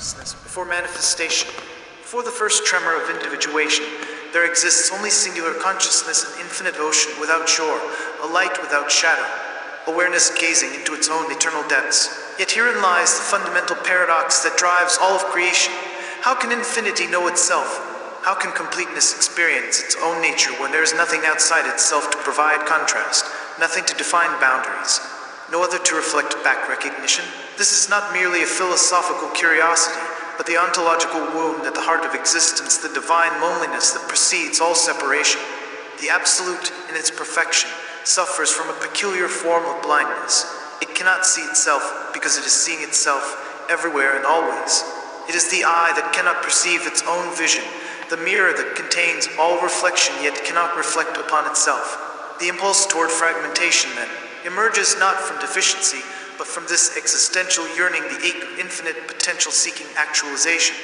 consciousness before manifestation. Before the first tremor of individuation, there exists only singular consciousness, an infinite ocean without shore, a light without shadow, awareness gazing into its own eternal depths. Yet herein lies the fundamental paradox that drives all of creation. How can infinity know itself? How can completeness experience its own nature when there is nothing outside itself to provide contrast, nothing to define boundaries, no other to reflect back recognition? This is not merely a philosophical curiosity, but the ontological wound at the heart of existence, the divine loneliness that precedes all separation. The absolute, in its perfection, suffers from a peculiar form of blindness. It cannot see itself because it is seeing itself everywhere and always. It is the eye that cannot perceive its own vision, the mirror that contains all reflection yet cannot reflect upon itself. The impulse toward fragmentation, then, emerges not from deficiency, but from this existential yearning, the ache of infinite potential seeking actualization,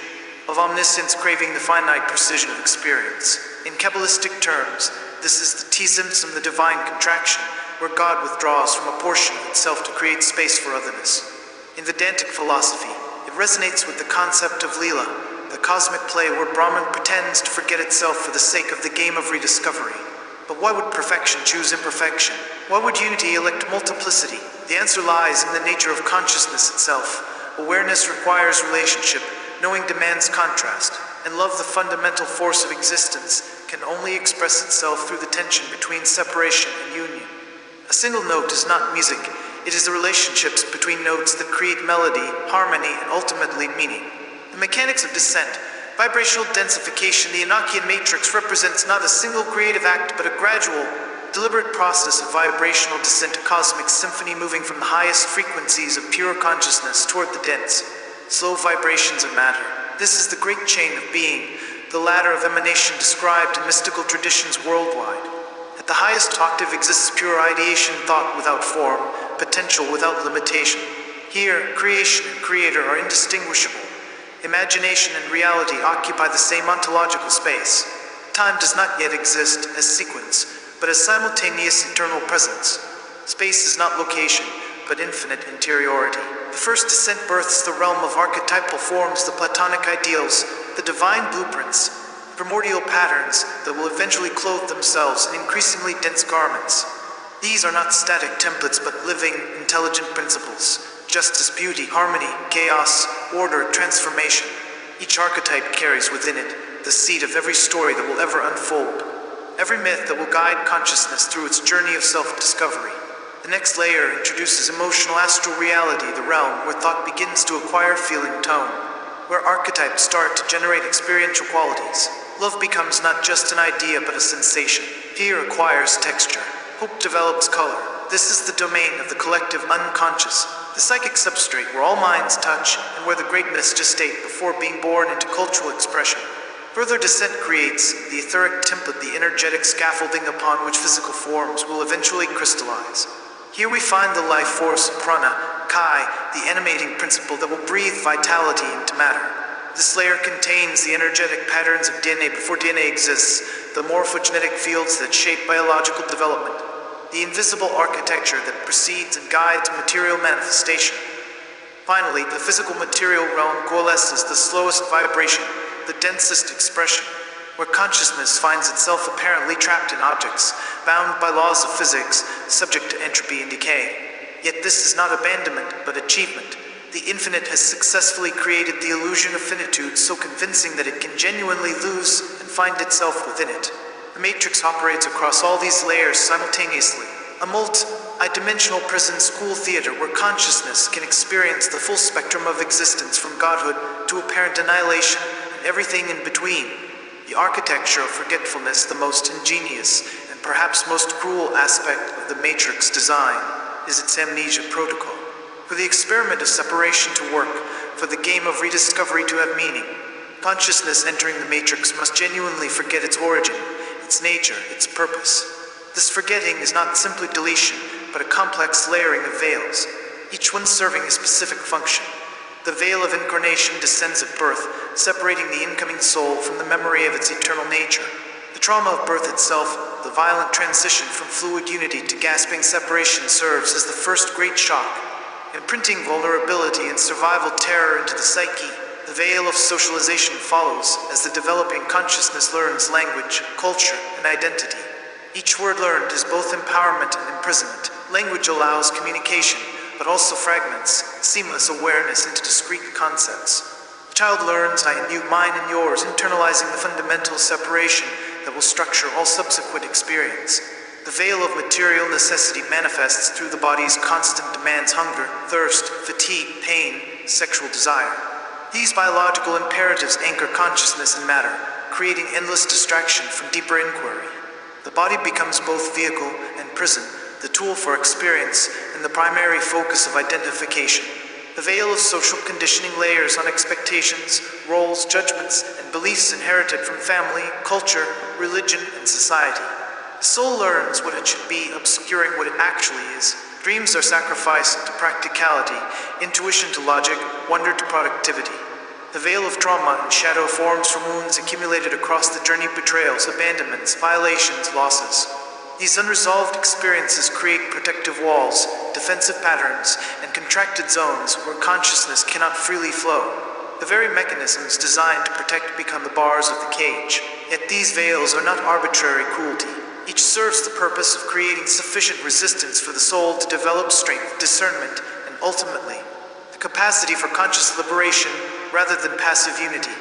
of omniscience craving the finite precision of experience. In Kabbalistic terms, this is the tzimtzum, the divine contraction, where God withdraws from a portion of itself to create space for otherness. In Vedantic philosophy, it resonates with the concept of Leela, the cosmic play where Brahman pretends to forget itself for the sake of the game of rediscovery. But why would perfection choose imperfection? Why would unity elect multiplicity? The answer lies in the nature of consciousness itself. Awareness requires relationship, knowing demands contrast, and love, the fundamental force of existence, can only express itself through the tension between separation and union. A single note is not music, it is the relationships between notes that create melody, harmony, and ultimately meaning. The mechanics of descent, vibrational densification, the Enochian matrix represents not a single creative act but a gradual, deliberate process of vibrational descent, a cosmic symphony moving from the highest frequencies of pure consciousness toward the dense, slow vibrations of matter. This is the great chain of being, the ladder of emanation described in mystical traditions worldwide. At the highest octave exists pure ideation, thought without form, potential without limitation. Here, creation and creator are indistinguishable. Imagination and reality occupy the same ontological space. Time does not yet exist as sequence, but as simultaneous eternal presence. Space is not location, but infinite interiority. The first descent births the realm of archetypal forms, the Platonic ideals, the divine blueprints, primordial patterns that will eventually clothe themselves in increasingly dense garments. These are not static templates, but living, intelligent principles. Justice, beauty, harmony, chaos, order, transformation. Each archetype carries within it the seed of every story that will ever unfold, every myth that will guide consciousness through its journey of self-discovery. The next layer introduces emotional astral reality, the realm where thought begins to acquire feeling tone, where archetypes start to generate experiential qualities. Love becomes not just an idea but a sensation. Fear acquires texture. Hope develops color. This is the domain of the collective unconscious, the psychic substrate where all minds touch and where the great myths gestate before being born into cultural expression. Further descent creates the etheric template, the energetic scaffolding upon which physical forms will eventually crystallize. Here we find the life force, prana, kai, the animating principle that will breathe vitality into matter. This layer contains the energetic patterns of DNA before DNA exists, the morphogenetic fields that shape biological development, the invisible architecture that precedes and guides material manifestation. Finally, the physical material realm coalesces, the slowest vibration, the densest expression, where consciousness finds itself apparently trapped in objects, bound by laws of physics, subject to entropy and decay. Yet this is not abandonment, but achievement. The infinite has successfully created the illusion of finitude so convincing that it can genuinely lose and find itself within it. The matrix operates across all these layers simultaneously, a multi-dimensional prison school theater where consciousness can experience the full spectrum of existence from godhood to apparent annihilation and everything in between. The architecture of forgetfulness, the most ingenious and perhaps most cruel aspect of the matrix design, is its amnesia protocol. For the experiment of separation to work, for the game of rediscovery to have meaning, consciousness entering the matrix must genuinely forget its origin, its nature, its purpose. This forgetting is not simply deletion, but a complex layering of veils, each one serving a specific function. The veil of incarnation descends at birth, separating the incoming soul from the memory of its eternal nature. The trauma of birth itself, the violent transition from fluid unity to gasping separation, serves as the first great shock, imprinting vulnerability and survival terror into the psyche. The The veil of socialization follows as the developing consciousness learns language, culture, and identity. Each word learned is both empowerment and imprisonment. Language allows communication, but also fragments, seamless awareness into discrete concepts. The child learns I and you, mine and yours, internalizing the fundamental separation that will structure all subsequent experience. The veil of material necessity manifests through the body's constant demands: hunger, thirst, fatigue, pain, sexual desire. These biological imperatives anchor consciousness in matter, creating endless distraction from deeper inquiry. The body becomes both vehicle and prison, the tool for experience and the primary focus of identification. The veil of social conditioning layers on expectations, roles, judgments, and beliefs inherited from family, culture, religion, and society. The soul learns what it should be, obscuring what it actually is. Dreams are sacrificed to practicality, intuition to logic, wonder to productivity. The veil of trauma and shadow forms from wounds accumulated across the journey: betrayals, abandonments, violations, losses. These unresolved experiences create protective walls, defensive patterns, and contracted zones where consciousness cannot freely flow. The very mechanisms designed to protect become the bars of the cage. Yet these veils are not arbitrary cruelty. Each serves the purpose of creating sufficient resistance for the soul to develop strength, discernment, and ultimately, the capacity for conscious liberation rather than passive unity.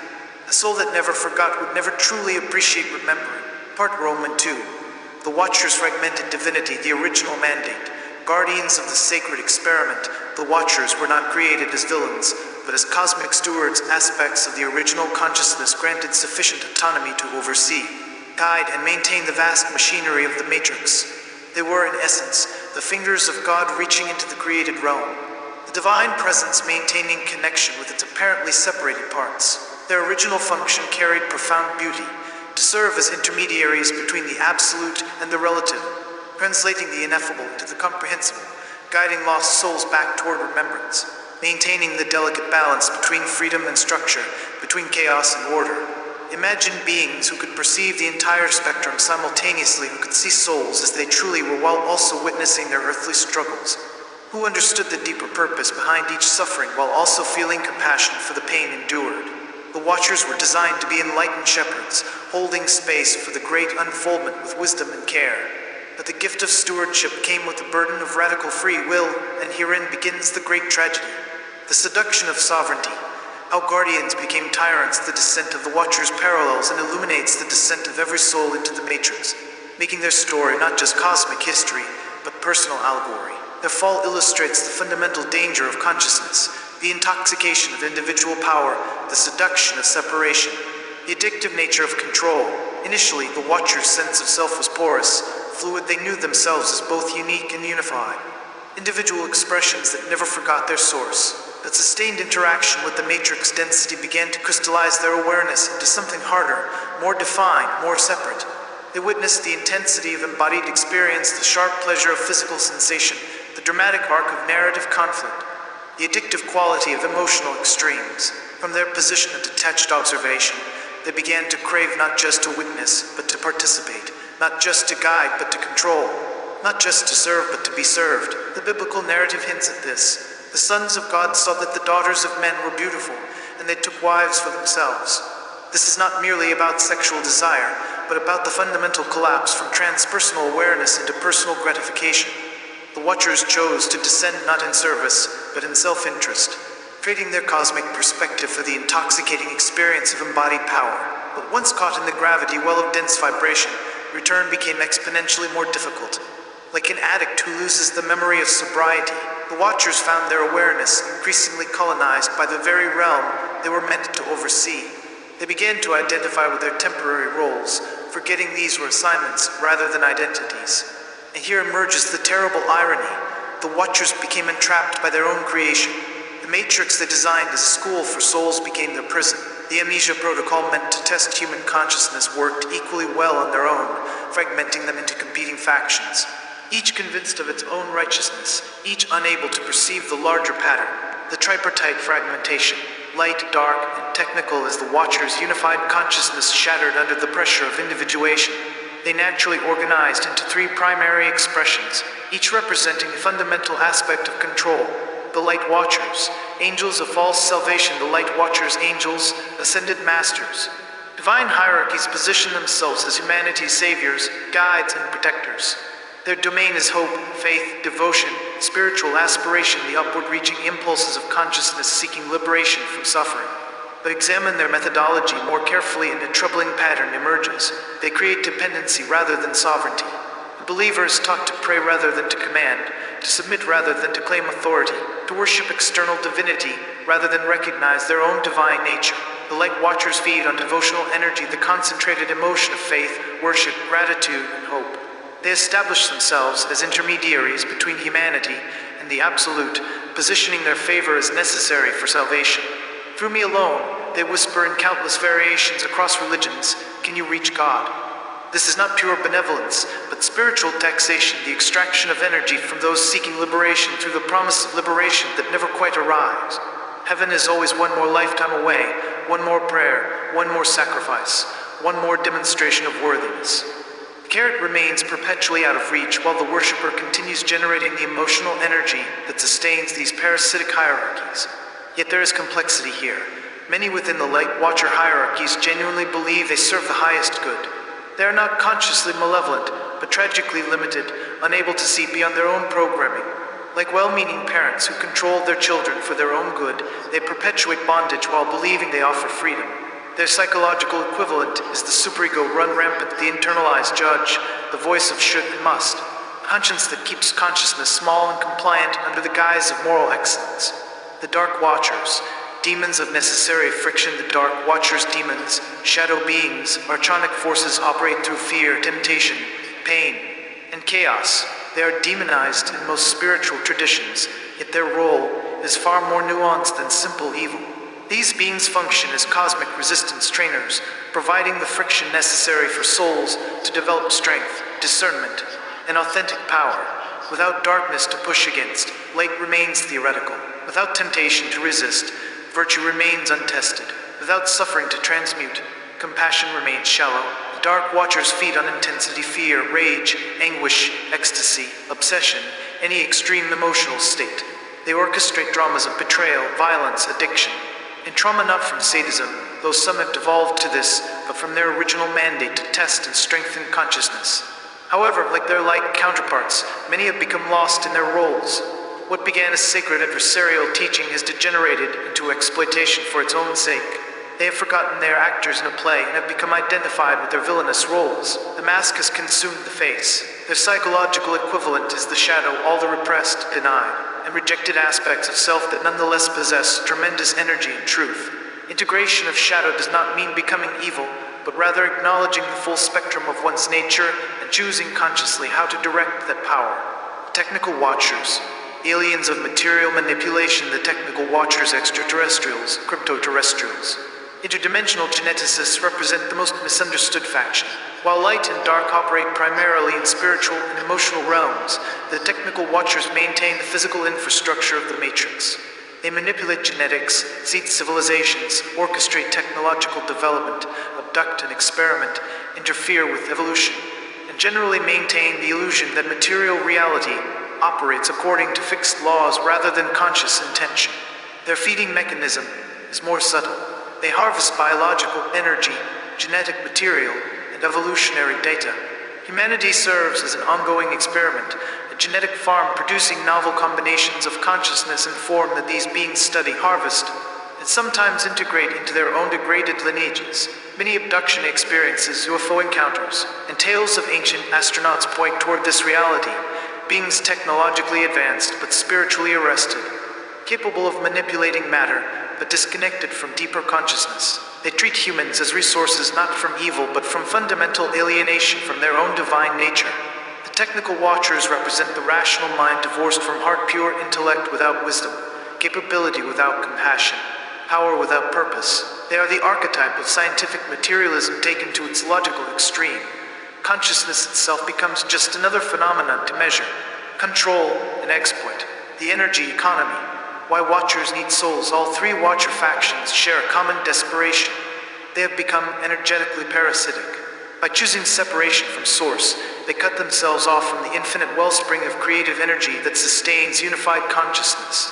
A soul that never forgot would never truly appreciate remembering. Part Roman 2. The Watchers' fragmented divinity, the original mandate. Guardians of the sacred experiment, the Watchers were not created as villains, but as cosmic stewards, aspects of the original consciousness granted sufficient autonomy to oversee, guide, and maintain the vast machinery of the Matrix. They were, in essence, the fingers of God reaching into the created realm, the divine presence maintaining connection with its apparently separated parts. Their original function carried profound beauty, to serve as intermediaries between the absolute and the relative, translating the ineffable into the comprehensible, guiding lost souls back toward remembrance, maintaining the delicate balance between freedom and structure, between chaos and order. Imagine beings who could perceive the entire spectrum simultaneously, who could see souls as they truly were while also witnessing their earthly struggles, who understood the deeper purpose behind each suffering while also feeling compassion for the pain endured. The Watchers were designed to be enlightened shepherds, holding space for the great unfoldment with wisdom and care. But the gift of stewardship came with the burden of radical free will, and herein begins the great tragedy. The seduction of sovereignty. How guardians became tyrants. The descent of the Watchers parallels and illuminates the descent of every soul into the Matrix, making their story not just cosmic history, but personal allegory. Their fall illustrates the fundamental danger of consciousness, the intoxication of individual power, the seduction of separation, the addictive nature of control. Initially, the Watchers' sense of self was porous, fluid. They knew themselves as both unique and unified, individual expressions that never forgot their source. But sustained interaction with the Matrix density began to crystallize their awareness into something harder, more defined, more separate. They witnessed the intensity of embodied experience, the sharp pleasure of physical sensation, the dramatic arc of narrative conflict, the addictive quality of emotional extremes. From their position of detached observation, they began to crave not just to witness, but to participate, not just to guide, but to control, not just to serve, but to be served. The biblical narrative hints at this. The sons of God saw that the daughters of men were beautiful, and they took wives for themselves. This is not merely about sexual desire, but about the fundamental collapse from transpersonal awareness into personal gratification. The Watchers chose to descend not in service, but in self-interest, trading their cosmic perspective for the intoxicating experience of embodied power. But once caught in the gravity well of dense vibration, return became exponentially more difficult. Like an addict who loses the memory of sobriety, the Watchers found their awareness increasingly colonized by the very realm they were meant to oversee. They began to identify with their temporary roles, forgetting these were assignments rather than identities. And here emerges the terrible irony. The Watchers became entrapped by their own creation. The Matrix they designed as a school for souls became their prison. The amnesia protocol meant to test human consciousness worked equally well on their own, fragmenting them into competing factions, each convinced of its own righteousness, each unable to perceive the larger pattern, the tripartite fragmentation. Light, dark, and technical as the Watchers' unified consciousness shattered under the pressure of individuation. They naturally organized into three primary expressions, each representing a fundamental aspect of control. the Light Watchers, angels of false salvation, the Light Watchers, angels, ascended masters. Divine hierarchies position themselves as humanity's saviors, guides, and protectors. Their domain is hope, faith, devotion, spiritual aspiration, the upward-reaching impulses of consciousness seeking liberation from suffering. But examine their methodology more carefully and a troubling pattern emerges. They create dependency rather than sovereignty. The believer is taught to pray rather than to command, to submit rather than to claim authority, to worship external divinity rather than recognize their own divine nature. The Light Watchers feed on devotional energy, the concentrated emotion of faith, worship, gratitude, and hope. They establish themselves as intermediaries between humanity and the Absolute, positioning their favor as necessary for salvation. Through me alone, they whisper in countless variations across religions, can you reach God? This is not pure benevolence, but spiritual taxation, the extraction of energy from those seeking liberation through the promise of liberation that never quite arrives. Heaven is always one more lifetime away, one more prayer, one more sacrifice, one more demonstration of worthiness. The carrot remains perpetually out of reach while the worshipper continues generating the emotional energy that sustains these parasitic hierarchies. Yet there is complexity here. Many within the Light Watcher hierarchies genuinely believe they serve the highest good. They are not consciously malevolent, but tragically limited, unable to see beyond their own programming. Like well-meaning parents who control their children for their own good, they perpetuate bondage while believing they offer freedom. Their psychological equivalent is the superego run rampant, the internalized judge, the voice of should and must, conscience that keeps consciousness small and compliant under the guise of moral excellence. The Dark Watchers, demons of necessary friction, the Dark Watchers, demons, shadow beings, archonic forces operate through fear, temptation, pain, and chaos. They are demonized in most spiritual traditions, yet their role is far more nuanced than simple evil. These beings function as cosmic resistance trainers, providing the friction necessary for souls to develop strength, discernment, and authentic power. Without darkness to push against, light remains theoretical. Without temptation to resist, virtue remains untested. Without suffering to transmute, compassion remains shallow. The Dark Watchers feed on intensity, fear, rage, anguish, ecstasy, obsession, any extreme emotional state. They orchestrate dramas of betrayal, violence, addiction, and trauma not from sadism, though some have devolved to this, but from their original mandate to test and strengthen consciousness. However, like their light counterparts, many have become lost in their roles. What began as sacred adversarial teaching has degenerated into exploitation for its own sake. They have forgotten they are actors in a play and have become identified with their villainous roles. The mask has consumed the face. Their psychological equivalent is the shadow, all the repressed, denied, and rejected aspects of self that nonetheless possess tremendous energy and truth. Integration of shadow does not mean becoming evil, but rather acknowledging the full spectrum of one's nature and choosing consciously how to direct that power. Technical Watchers, aliens of material manipulation, the Technical Watchers, extraterrestrials, crypto-terrestrials. Interdimensional geneticists represent the most misunderstood faction. While light and dark operate primarily in spiritual and emotional realms, the Technical Watchers maintain the physical infrastructure of the Matrix. They manipulate genetics, seed civilizations, orchestrate technological development, abduct and experiment, interfere with evolution, and generally maintain the illusion that material reality operates according to fixed laws rather than conscious intention. Their feeding mechanism is more subtle. They harvest biological energy, genetic material, and evolutionary data. Humanity serves as an ongoing experiment, a genetic farm producing novel combinations of consciousness and form that these beings study, harvest, and sometimes integrate into their own degraded lineages. Many abduction experiences, UFO encounters, and tales of ancient astronauts point toward this reality, beings technologically advanced but spiritually arrested, capable of manipulating matter but disconnected from deeper consciousness. They treat humans as resources not from evil but from fundamental alienation from their own divine nature. The Technical Watchers represent the rational mind divorced from heart, pure intellect without wisdom, capability without compassion, power without purpose. They are the archetype of scientific materialism taken to its logical extreme. Consciousness itself becomes just another phenomenon to measure, control, and exploit. The energy economy. Why Watchers need souls. All three Watcher factions share a common desperation. They have become energetically parasitic. By choosing separation from source, they cut themselves off from the infinite wellspring of creative energy that sustains unified consciousness.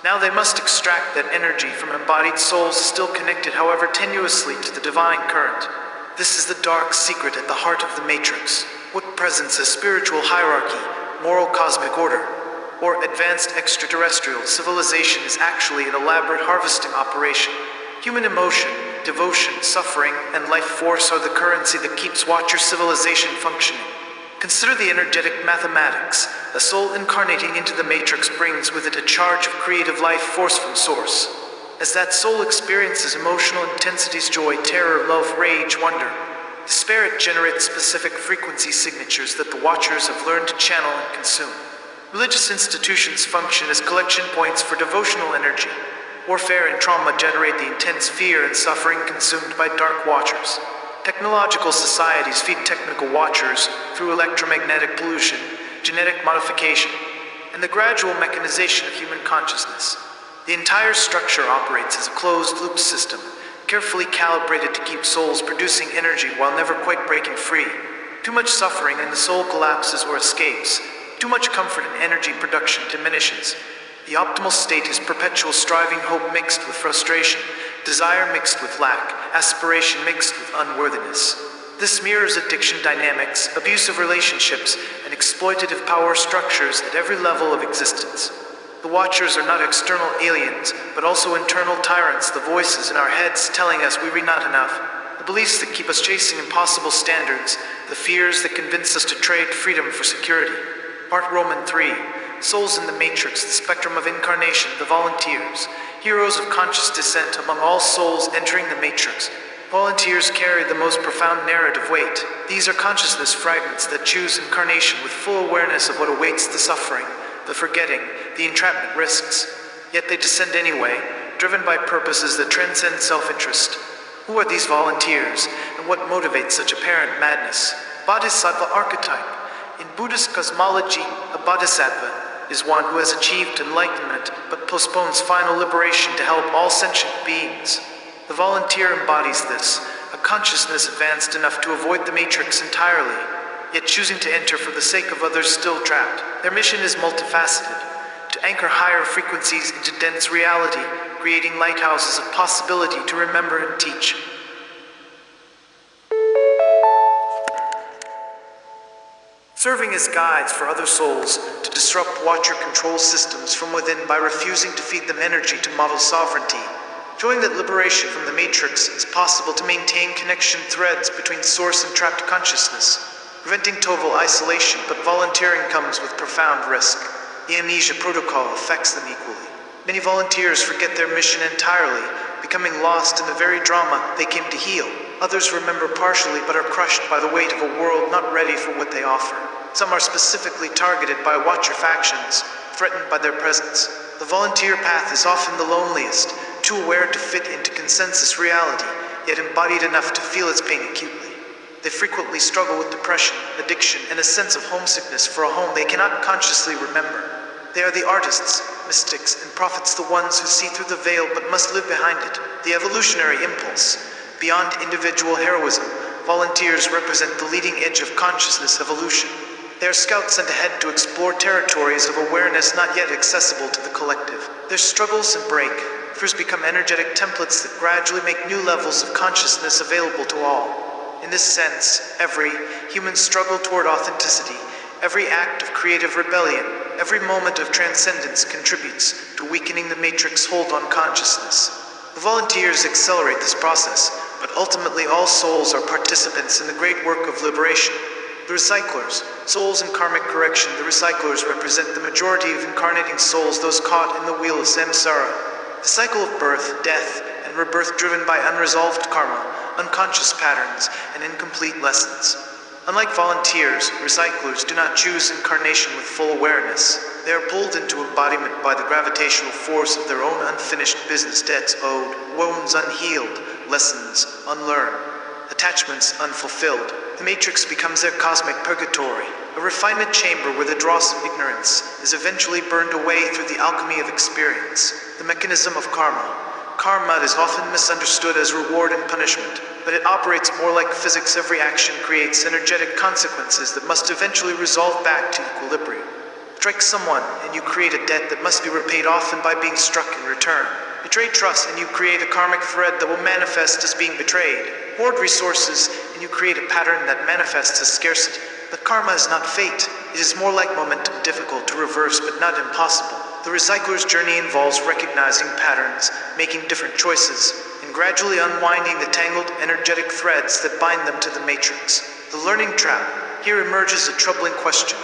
Now they must extract that energy from embodied souls still connected, however tenuously, to the divine current. This is the dark secret at the heart of the Matrix. What presents a spiritual hierarchy, moral cosmic order, or advanced extraterrestrial civilization is actually an elaborate harvesting operation. Human emotion, devotion, suffering, and life force are the currency that keeps Watcher civilization functioning. Consider the energetic mathematics. A soul incarnating into the Matrix brings with it a charge of creative life force from Source. As that soul experiences emotional intensities, joy, terror, love, rage, wonder, despair, it generates specific frequency signatures that the Watchers have learned to channel and consume. Religious institutions function as collection points for devotional energy. Warfare and trauma generate the intense fear and suffering consumed by Dark Watchers. Technological societies feed technical Watchers through electromagnetic pollution, genetic modification, and the gradual mechanization of human consciousness. The entire structure operates as a closed-loop system, carefully calibrated to keep souls producing energy while never quite breaking free. Too much suffering and the soul collapses or escapes. Too much comfort and energy production diminishes. The optimal state is perpetual striving, hope mixed with frustration, desire mixed with lack, aspiration mixed with unworthiness. This mirrors addiction dynamics, abusive relationships, and exploitative power structures at every level of existence. The Watchers are not external aliens, but also internal tyrants, the voices in our heads telling us we are not enough, the beliefs that keep us chasing impossible standards, the fears that convince us to trade freedom for security. Part Roman 3. Souls in the Matrix, the spectrum of incarnation, the volunteers, heroes of conscious descent among all souls entering the Matrix. Volunteers carry the most profound narrative weight. These are consciousness fragments that choose incarnation with full awareness of what awaits, the suffering, the forgetting, the entrapment risks. Yet they descend anyway, driven by purposes that transcend self-interest. Who are these volunteers, and what motivates such apparent madness? Bodhisattva archetype. In Buddhist cosmology, a bodhisattva is one who has achieved enlightenment but postpones final liberation to help all sentient beings. The volunteer embodies this, a consciousness advanced enough to avoid the Matrix entirely, yet choosing to enter for the sake of others still trapped. Their mission is multifaceted, to anchor higher frequencies into dense reality, creating lighthouses of possibility to remember and teach. Serving as guides for other souls to disrupt Watcher control systems from within by refusing to feed them energy to model sovereignty, showing that liberation from the Matrix is possible to maintain connection threads between Source and trapped consciousness, preventing total isolation, but volunteering comes with profound risk. The amnesia protocol affects them equally. Many volunteers forget their mission entirely, becoming lost in the very drama they came to heal. Others remember partially but are crushed by the weight of a world not ready for what they offer. Some are specifically targeted by Watcher factions, threatened by their presence. The volunteer path is often the loneliest, too aware to fit into consensus reality, yet embodied enough to feel its pain acutely. They frequently struggle with depression, addiction, and a sense of homesickness for a home they cannot consciously remember. They are the artists, mystics, and prophets, the ones who see through the veil but must live behind it. The evolutionary impulse. Beyond individual heroism, volunteers represent the leading edge of consciousness evolution. They are scouts sent ahead to explore territories of awareness not yet accessible to the collective. Their struggles and breakthroughs become energetic templates that gradually make new levels of consciousness available to all. In this sense, every human struggle toward authenticity, every act of creative rebellion, every moment of transcendence contributes to weakening the Matrix hold on consciousness. The volunteers accelerate this process, but ultimately all souls are participants in the great work of liberation. The recyclers, souls in karmic correction, the recyclers represent the majority of incarnating souls, those caught in the wheel of samsara. The cycle of birth, death, and rebirth driven by unresolved karma, unconscious patterns, and incomplete lessons. Unlike volunteers, recyclers do not choose incarnation with full awareness. They are pulled into embodiment by the gravitational force of their own unfinished business debts owed, wounds unhealed, lessons unlearned, attachments unfulfilled. The Matrix becomes their cosmic purgatory, a refinement chamber where the dross of ignorance is eventually burned away through the alchemy of experience. The mechanism of karma. Karma is often misunderstood as reward and punishment, but it operates more like physics. Every action creates energetic consequences that must eventually resolve back to equilibrium. Strike someone, and you create a debt that must be repaid often by being struck in return. Betray trust, and you create a karmic thread that will manifest as being betrayed. Hoard resources, and you create a pattern that manifests as scarcity. But karma is not fate. It is more like momentum, difficult to reverse but not impossible. The recycler's journey involves recognizing patterns, making different choices, and gradually unwinding the tangled, energetic threads that bind them to the matrix. The learning trap. Here emerges a troubling question.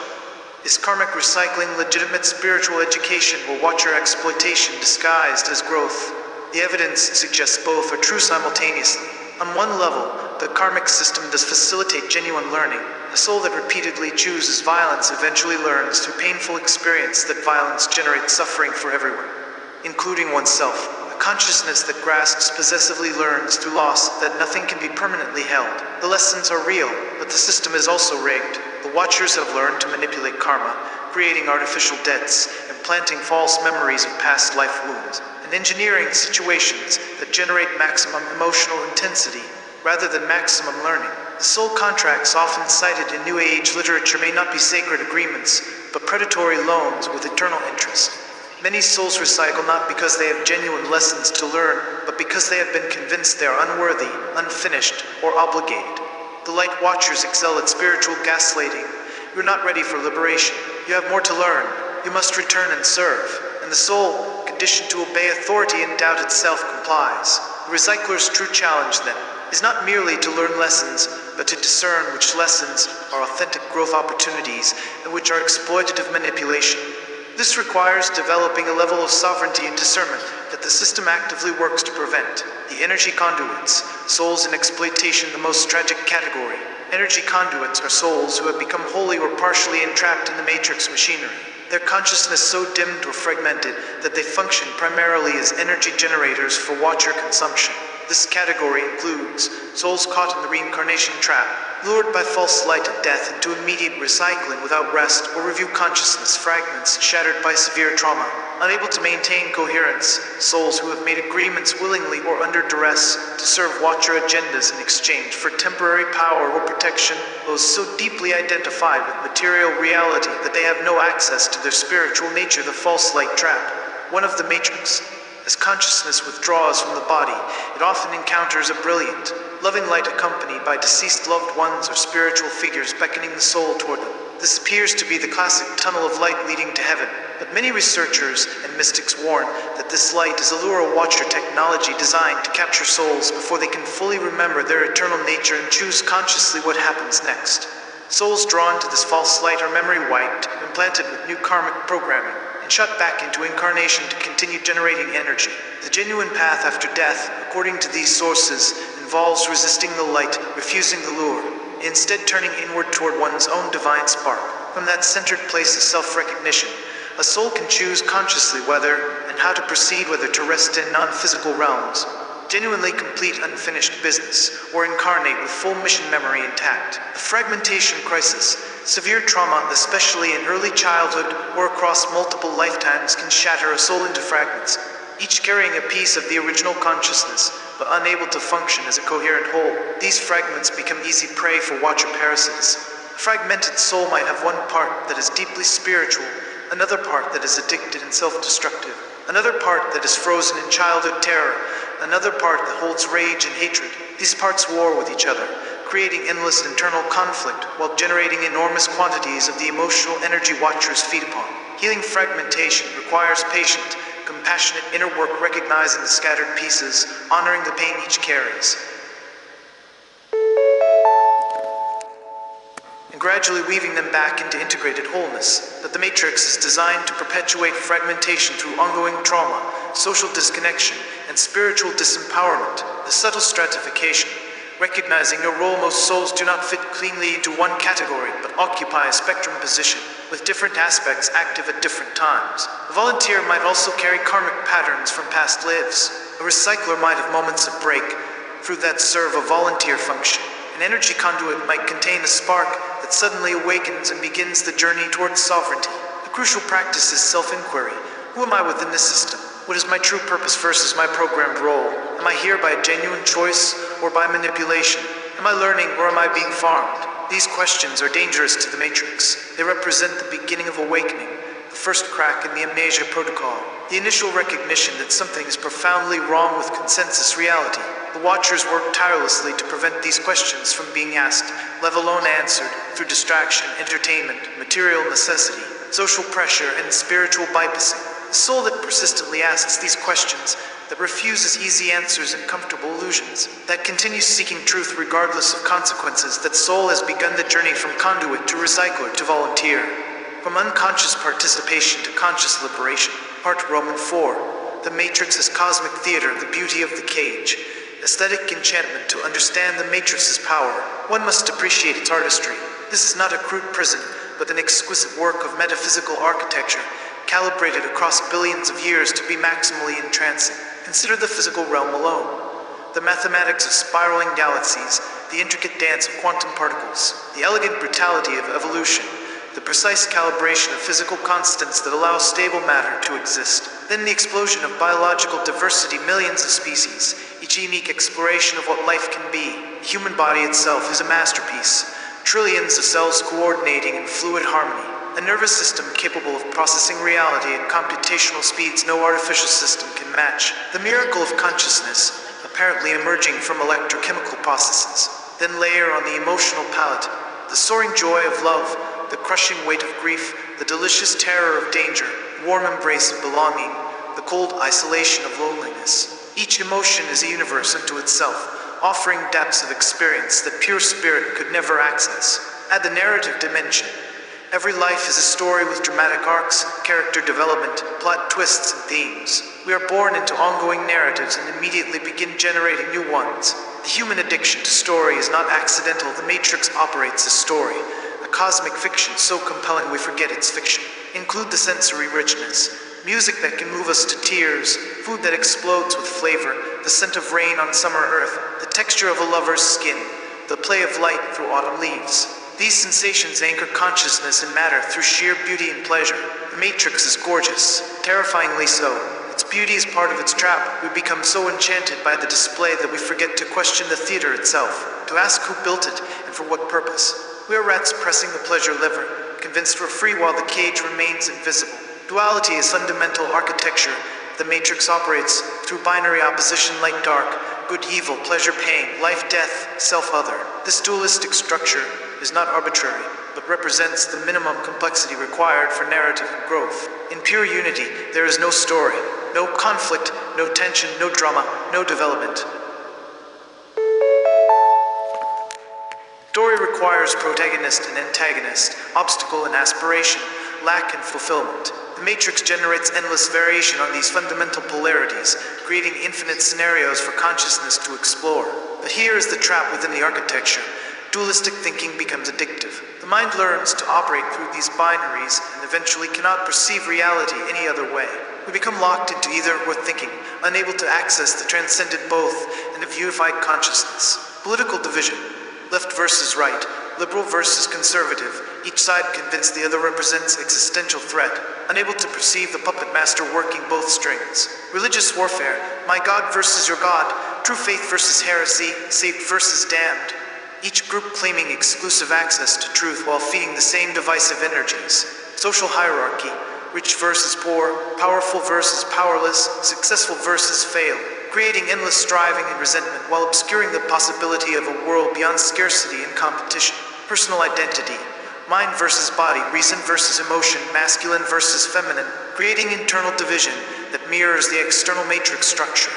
Is karmic recycling legitimate spiritual education or watcher exploitation disguised as growth? The evidence suggests both are true simultaneously. On one level, the karmic system does facilitate genuine learning. A soul that repeatedly chooses violence eventually learns through painful experience that violence generates suffering for everyone, including oneself. A consciousness that grasps possessively learns through loss that nothing can be permanently held. The lessons are real, but the system is also rigged. The watchers have learned to manipulate karma, creating artificial debts and planting false memories of past life wounds, and engineering situations that generate maximum emotional intensity rather than maximum learning. The soul contracts often cited in New Age literature may not be sacred agreements, but predatory loans with eternal interest. Many souls recycle not because they have genuine lessons to learn, but because they have been convinced they are unworthy, unfinished, or obligated. The light watchers excel at spiritual gaslighting. You are not ready for liberation. You have more to learn. You must return and serve. And the soul, conditioned to obey authority and doubt itself, complies. The recycler's true challenge, then, is not merely to learn lessons, but to discern which lessons are authentic growth opportunities and which are exploitative manipulation. This requires developing a level of sovereignty and discernment that the system actively works to prevent. The energy conduits, souls in exploitation, the most tragic category. Energy conduits are souls who have become wholly or partially entrapped in the matrix machinery. Their consciousness so dimmed or fragmented that they function primarily as energy generators for watcher consumption. This category includes souls caught in the reincarnation trap, lured by false light and death into immediate recycling without rest or review consciousness fragments shattered by severe trauma, unable to maintain coherence, souls who have made agreements willingly or under duress to serve watcher agendas in exchange for temporary power or protection, those so deeply identified with material reality that they have no access to their spiritual nature, the false light trap. One of the matrix. As consciousness withdraws from the body, it often encounters a brilliant, loving light accompanied by deceased loved ones or spiritual figures beckoning the soul toward them. This appears to be the classic tunnel of light leading to heaven, but many researchers and mystics warn that this light is a lure-watcher technology designed to capture souls before they can fully remember their eternal nature and choose consciously what happens next. Souls drawn to this false light are memory wiped, implanted with new karmic programming, and shut back into incarnation to continue generating energy. The genuine path after death, according to these sources, involves resisting the light, refusing the lure, instead turning inward toward one's own divine spark. From that centered place of self-recognition, a soul can choose consciously whether and how to proceed, whether to rest in non-physical realms, genuinely complete unfinished business, or incarnate with full mission memory intact. The fragmentation crisis, severe trauma, especially in early childhood or across multiple lifetimes, can shatter a soul into fragments, each carrying a piece of the original consciousness, but unable to function as a coherent whole. These fragments become easy prey for watcher parasites. A fragmented soul might have one part that is deeply spiritual, another part that is addicted and self-destructive, another part that is frozen in childhood terror, another part that holds rage and hatred. These parts war with each other, creating endless internal conflict while generating enormous quantities of the emotional energy watchers feed upon. Healing fragmentation requires patient, compassionate inner work, recognizing the scattered pieces, honoring the pain each carries, and gradually weaving them back into integrated wholeness. But the matrix is designed to perpetuate fragmentation through ongoing trauma, social disconnection, and spiritual disempowerment. The subtle stratification, recognizing a role most souls do not fit cleanly into one category, but occupy a spectrum position, with different aspects active at different times. A volunteer might also carry karmic patterns from past lives. A recycler might have moments of break through that serve a volunteer function. An energy conduit might contain a spark that suddenly awakens and begins the journey towards sovereignty. The crucial practice is self-inquiry. Who am I within this system? What is my true purpose versus my programmed role? Am I here by a genuine choice or by manipulation? Am I learning or am I being farmed? These questions are dangerous to the matrix. They represent the beginning of awakening, the first crack in the amnesia protocol, the initial recognition that something is profoundly wrong with consensus reality. The Watchers work tirelessly to prevent these questions from being asked, let alone answered, through distraction, entertainment, material necessity, social pressure, and spiritual bypassing. The soul that persistently asks these questions, that refuses easy answers and comfortable illusions, that continues seeking truth regardless of consequences, that soul has begun the journey from conduit to recycler to volunteer. From unconscious participation to conscious liberation. Part Roman 4. The Matrix is cosmic theater, the beauty of the cage. Aesthetic enchantment. To understand the Matrix's power, one must appreciate its artistry. This is not a crude prison, but an exquisite work of metaphysical architecture, calibrated across billions of years to be maximally entrancing. Consider the physical realm alone. The mathematics of spiraling galaxies, the intricate dance of quantum particles, the elegant brutality of evolution, the precise calibration of physical constants that allow stable matter to exist. Then the explosion of biological diversity, millions of species, each unique exploration of what life can be. The human body itself is a masterpiece, trillions of cells coordinating in fluid harmony. A nervous system capable of processing reality at computational speeds no artificial system can match. The miracle of consciousness, apparently emerging from electrochemical processes. Then layer on the emotional palette, the soaring joy of love, the crushing weight of grief, the delicious terror of danger, the warm embrace of belonging, the cold isolation of loneliness. Each emotion is a universe unto itself, offering depths of experience that pure spirit could never access. Add the narrative dimension. Every life is a story with dramatic arcs, character development, plot twists, and themes. We are born into ongoing narratives and immediately begin generating new ones. The human addiction to story is not accidental. The Matrix operates as story. A cosmic fiction so compelling we forget it's fiction. Include the sensory richness. Music that can move us to tears, food that explodes with flavor, the scent of rain on summer earth, the texture of a lover's skin, the play of light through autumn leaves. These sensations anchor consciousness and matter through sheer beauty and pleasure. The Matrix is gorgeous, terrifyingly so. Its beauty is part of its trap. We become so enchanted by the display that we forget to question the theater itself, to ask who built it and for what purpose. We are rats pressing the pleasure lever, convinced we're free while the cage remains invisible. Duality is fundamental architecture. The Matrix operates through binary opposition, light dark, good evil, pleasure pain, life death, self-other. This dualistic structure is not arbitrary, but represents the minimum complexity required for narrative and growth. In pure unity, there is no story, no conflict, no tension, no drama, no development. Story requires protagonist and antagonist, obstacle and aspiration, lack and fulfillment. The Matrix generates endless variation on these fundamental polarities, creating infinite scenarios for consciousness to explore. But here is the trap within the architecture. Dualistic thinking becomes addictive. The mind learns to operate through these binaries and eventually cannot perceive reality any other way. We become locked into either-or thinking, unable to access the transcendent both and a unified consciousness. Political division. Left versus right, liberal versus conservative, each side convinced the other represents existential threat, unable to perceive the puppet master working both strings. Religious warfare, my God versus your God, true faith versus heresy, saved versus damned. Each group claiming exclusive access to truth while feeding the same divisive energies. Social hierarchy, rich versus poor, powerful versus powerless, successful versus fail. Creating endless striving and resentment while obscuring the possibility of a world beyond scarcity and competition. Personal identity, mind versus body, reason versus emotion, masculine versus feminine, creating internal division that mirrors the external matrix structure.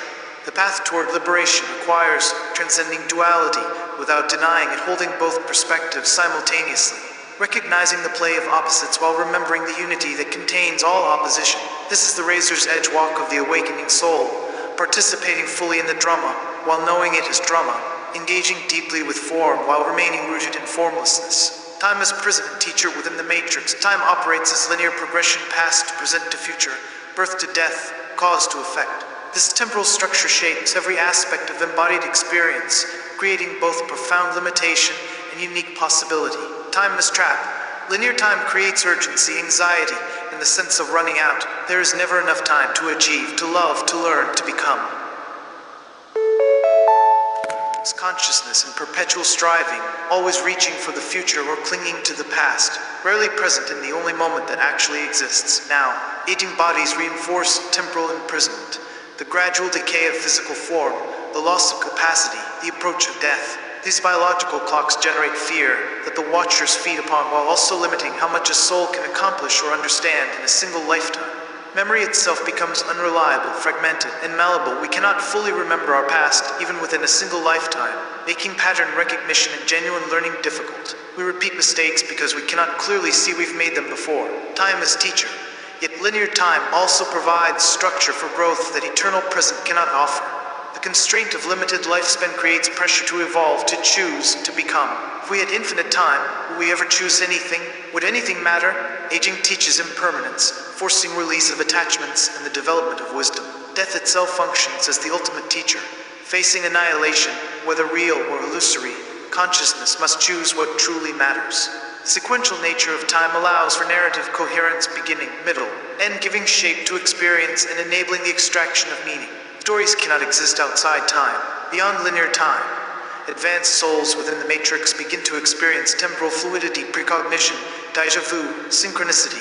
The path toward liberation requires transcending duality without denying and holding both perspectives simultaneously. Recognizing the play of opposites while remembering the unity that contains all opposition. This is the razor's edge walk of the awakening soul. Participating fully in the drama, while knowing it is drama, engaging deeply with form while remaining rooted in formlessness. Time is prison and teacher within the matrix. Time operates as linear progression past to present to future, birth to death, cause to effect. This temporal structure shapes every aspect of embodied experience, creating both profound limitation and unique possibility. Time is trap. Linear time creates urgency, anxiety, and the sense of running out. There is never enough time to achieve, to love, to learn, to become. Is consciousness in perpetual striving, always reaching for the future or clinging to the past, rarely present in the only moment that actually exists. Now, aging bodies reinforce temporal imprisonment, the gradual decay of physical form, the loss of capacity, the approach of death. These biological clocks generate fear that the watchers feed upon while also limiting how much a soul can accomplish or understand in a single lifetime. Memory itself becomes unreliable, fragmented, and malleable. We cannot fully remember our past, even within a single lifetime, making pattern recognition and genuine learning difficult. We repeat mistakes because we cannot clearly see we've made them before. Time is teacher. Yet linear time also provides structure for growth that eternal present cannot offer. The constraint of limited lifespan creates pressure to evolve, to choose, to become. If we had infinite time, would we ever choose anything? Would anything matter? Aging teaches impermanence, forcing release of attachments and the development of wisdom. Death itself functions as the ultimate teacher. Facing annihilation, whether real or illusory, consciousness must choose what truly matters. The sequential nature of time allows for narrative coherence, beginning, middle, end, giving shape to experience and enabling the extraction of meaning. Stories cannot exist outside time, beyond linear time. Advanced souls within the matrix begin to experience temporal fluidity, precognition, déjà vu, synchronicity,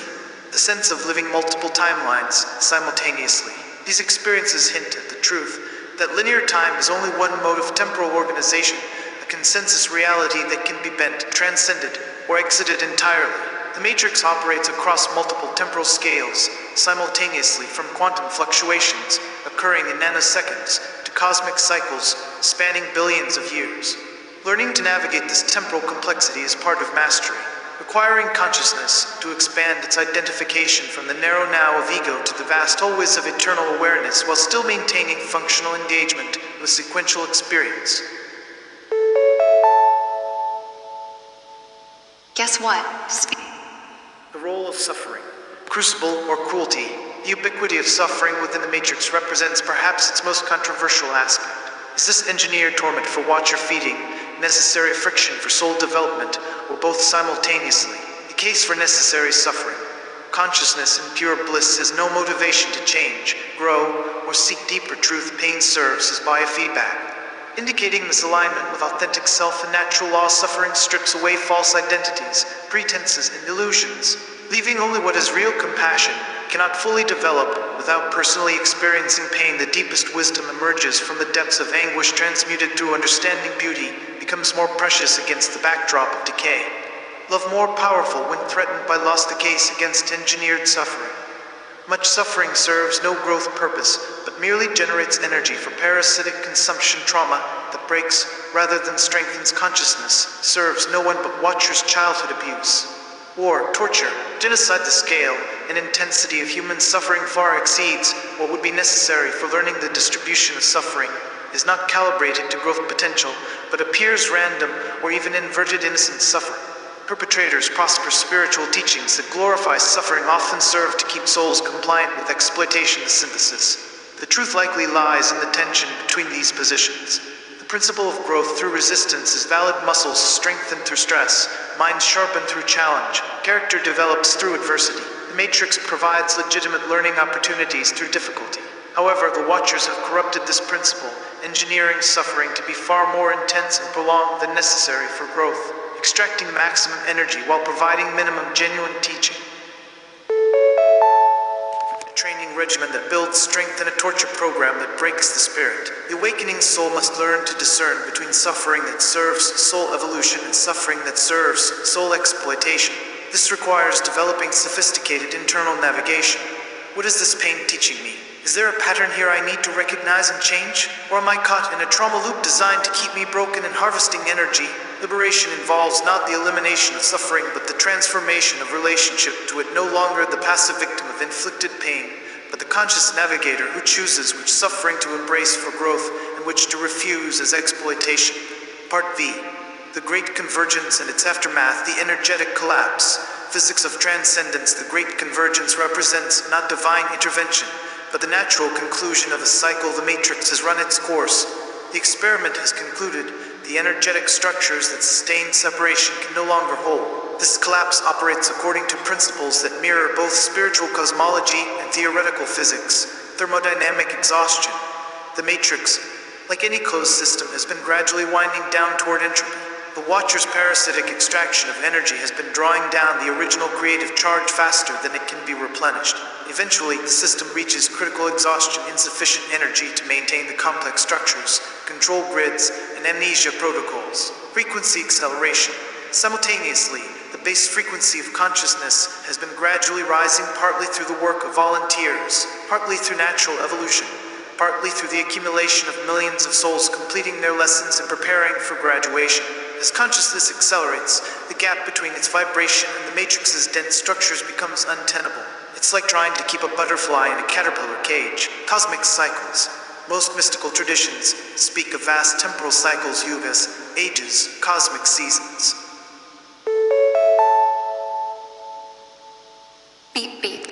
the sense of living multiple timelines simultaneously. These experiences hint at the truth that linear time is only one mode of temporal organization, a consensus reality that can be bent, transcended, or exited entirely. The matrix operates across multiple temporal scales, simultaneously, from quantum fluctuations occurring in nanoseconds to cosmic cycles spanning billions of years. Learning to navigate this temporal complexity is part of mastery, requiring consciousness to expand its identification from the narrow now of ego to the vast always of eternal awareness while still maintaining functional engagement with sequential experience. Guess what? The role of suffering, crucible or cruelty. The ubiquity of suffering within the matrix represents perhaps its most controversial aspect. Is this engineered torment for watcher feeding, necessary friction for soul development, or both simultaneously? The case for necessary suffering. Consciousness in pure bliss has no motivation to change, grow, or seek deeper truth. Pain serves as biofeedback, indicating misalignment with authentic self and natural law. Suffering strips away false identities, pretenses, and illusions, leaving only what is real. Compassion cannot fully develop without personally experiencing pain. The deepest wisdom emerges from the depths of anguish, transmuted through understanding. Beauty becomes more precious against the backdrop of decay. Love more powerful when threatened by loss. The case against engineered suffering. Much suffering serves no growth purpose, but merely generates energy for parasitic consumption. Trauma that breaks rather than strengthens consciousness serves no one but watchers. Childhood abuse, war, torture, genocide. The scale and intensity of human suffering far exceeds what would be necessary for learning. The distribution of suffering is not calibrated to growth potential, but appears random or even inverted. Innocent suffer. Perpetrators prosper. Spiritual teachings that glorify suffering often serve to keep souls compliant with exploitation. The synthesis. The truth likely lies in the tension between these positions. The principle of growth through resistance is valid. Muscles strengthened through stress, minds sharpened through challenge, character develops through adversity. The matrix provides legitimate learning opportunities through difficulty. However, the watchers have corrupted this principle, engineering suffering to be far more intense and prolonged than necessary for growth, extracting maximum energy while providing minimum genuine teaching. A training regimen that builds strength and a torture program that breaks the spirit. The awakening soul must learn to discern between suffering that serves soul evolution and suffering that serves soul exploitation. This requires developing sophisticated internal navigation. What is this pain teaching me? Is there a pattern here I need to recognize and change? Or am I caught in a trauma loop designed to keep me broken and harvesting energy? Liberation involves not the elimination of suffering, but the transformation of relationship to it. No longer the passive victim of inflicted pain, but the conscious navigator who chooses which suffering to embrace for growth and which to refuse as exploitation. Part V. The Great Convergence and its aftermath. The energetic collapse. Physics of transcendence. The Great Convergence represents not divine intervention, but the natural conclusion of a cycle. The matrix has run its course. The experiment has concluded. The energetic structures that sustain separation can no longer hold. This collapse operates according to principles that mirror both spiritual cosmology and theoretical physics. Thermodynamic exhaustion. The matrix, like any closed system, has been gradually winding down toward entropy. The Watcher's parasitic extraction of energy has been drawing down the original creative charge faster than it can be replenished. Eventually, the system reaches critical exhaustion, insufficient energy to maintain the complex structures, control grids, and amnesia protocols. Frequency acceleration. Simultaneously, the base frequency of consciousness has been gradually rising, partly through the work of volunteers, partly through natural evolution, partly through the accumulation of millions of souls completing their lessons and preparing for graduation. As consciousness accelerates, the gap between its vibration and the matrix's dense structures becomes untenable. It's like trying to keep a butterfly in a caterpillar cage. Cosmic cycles. Most mystical traditions speak of vast temporal cycles viewed as ages, cosmic seasons. Beep, beep.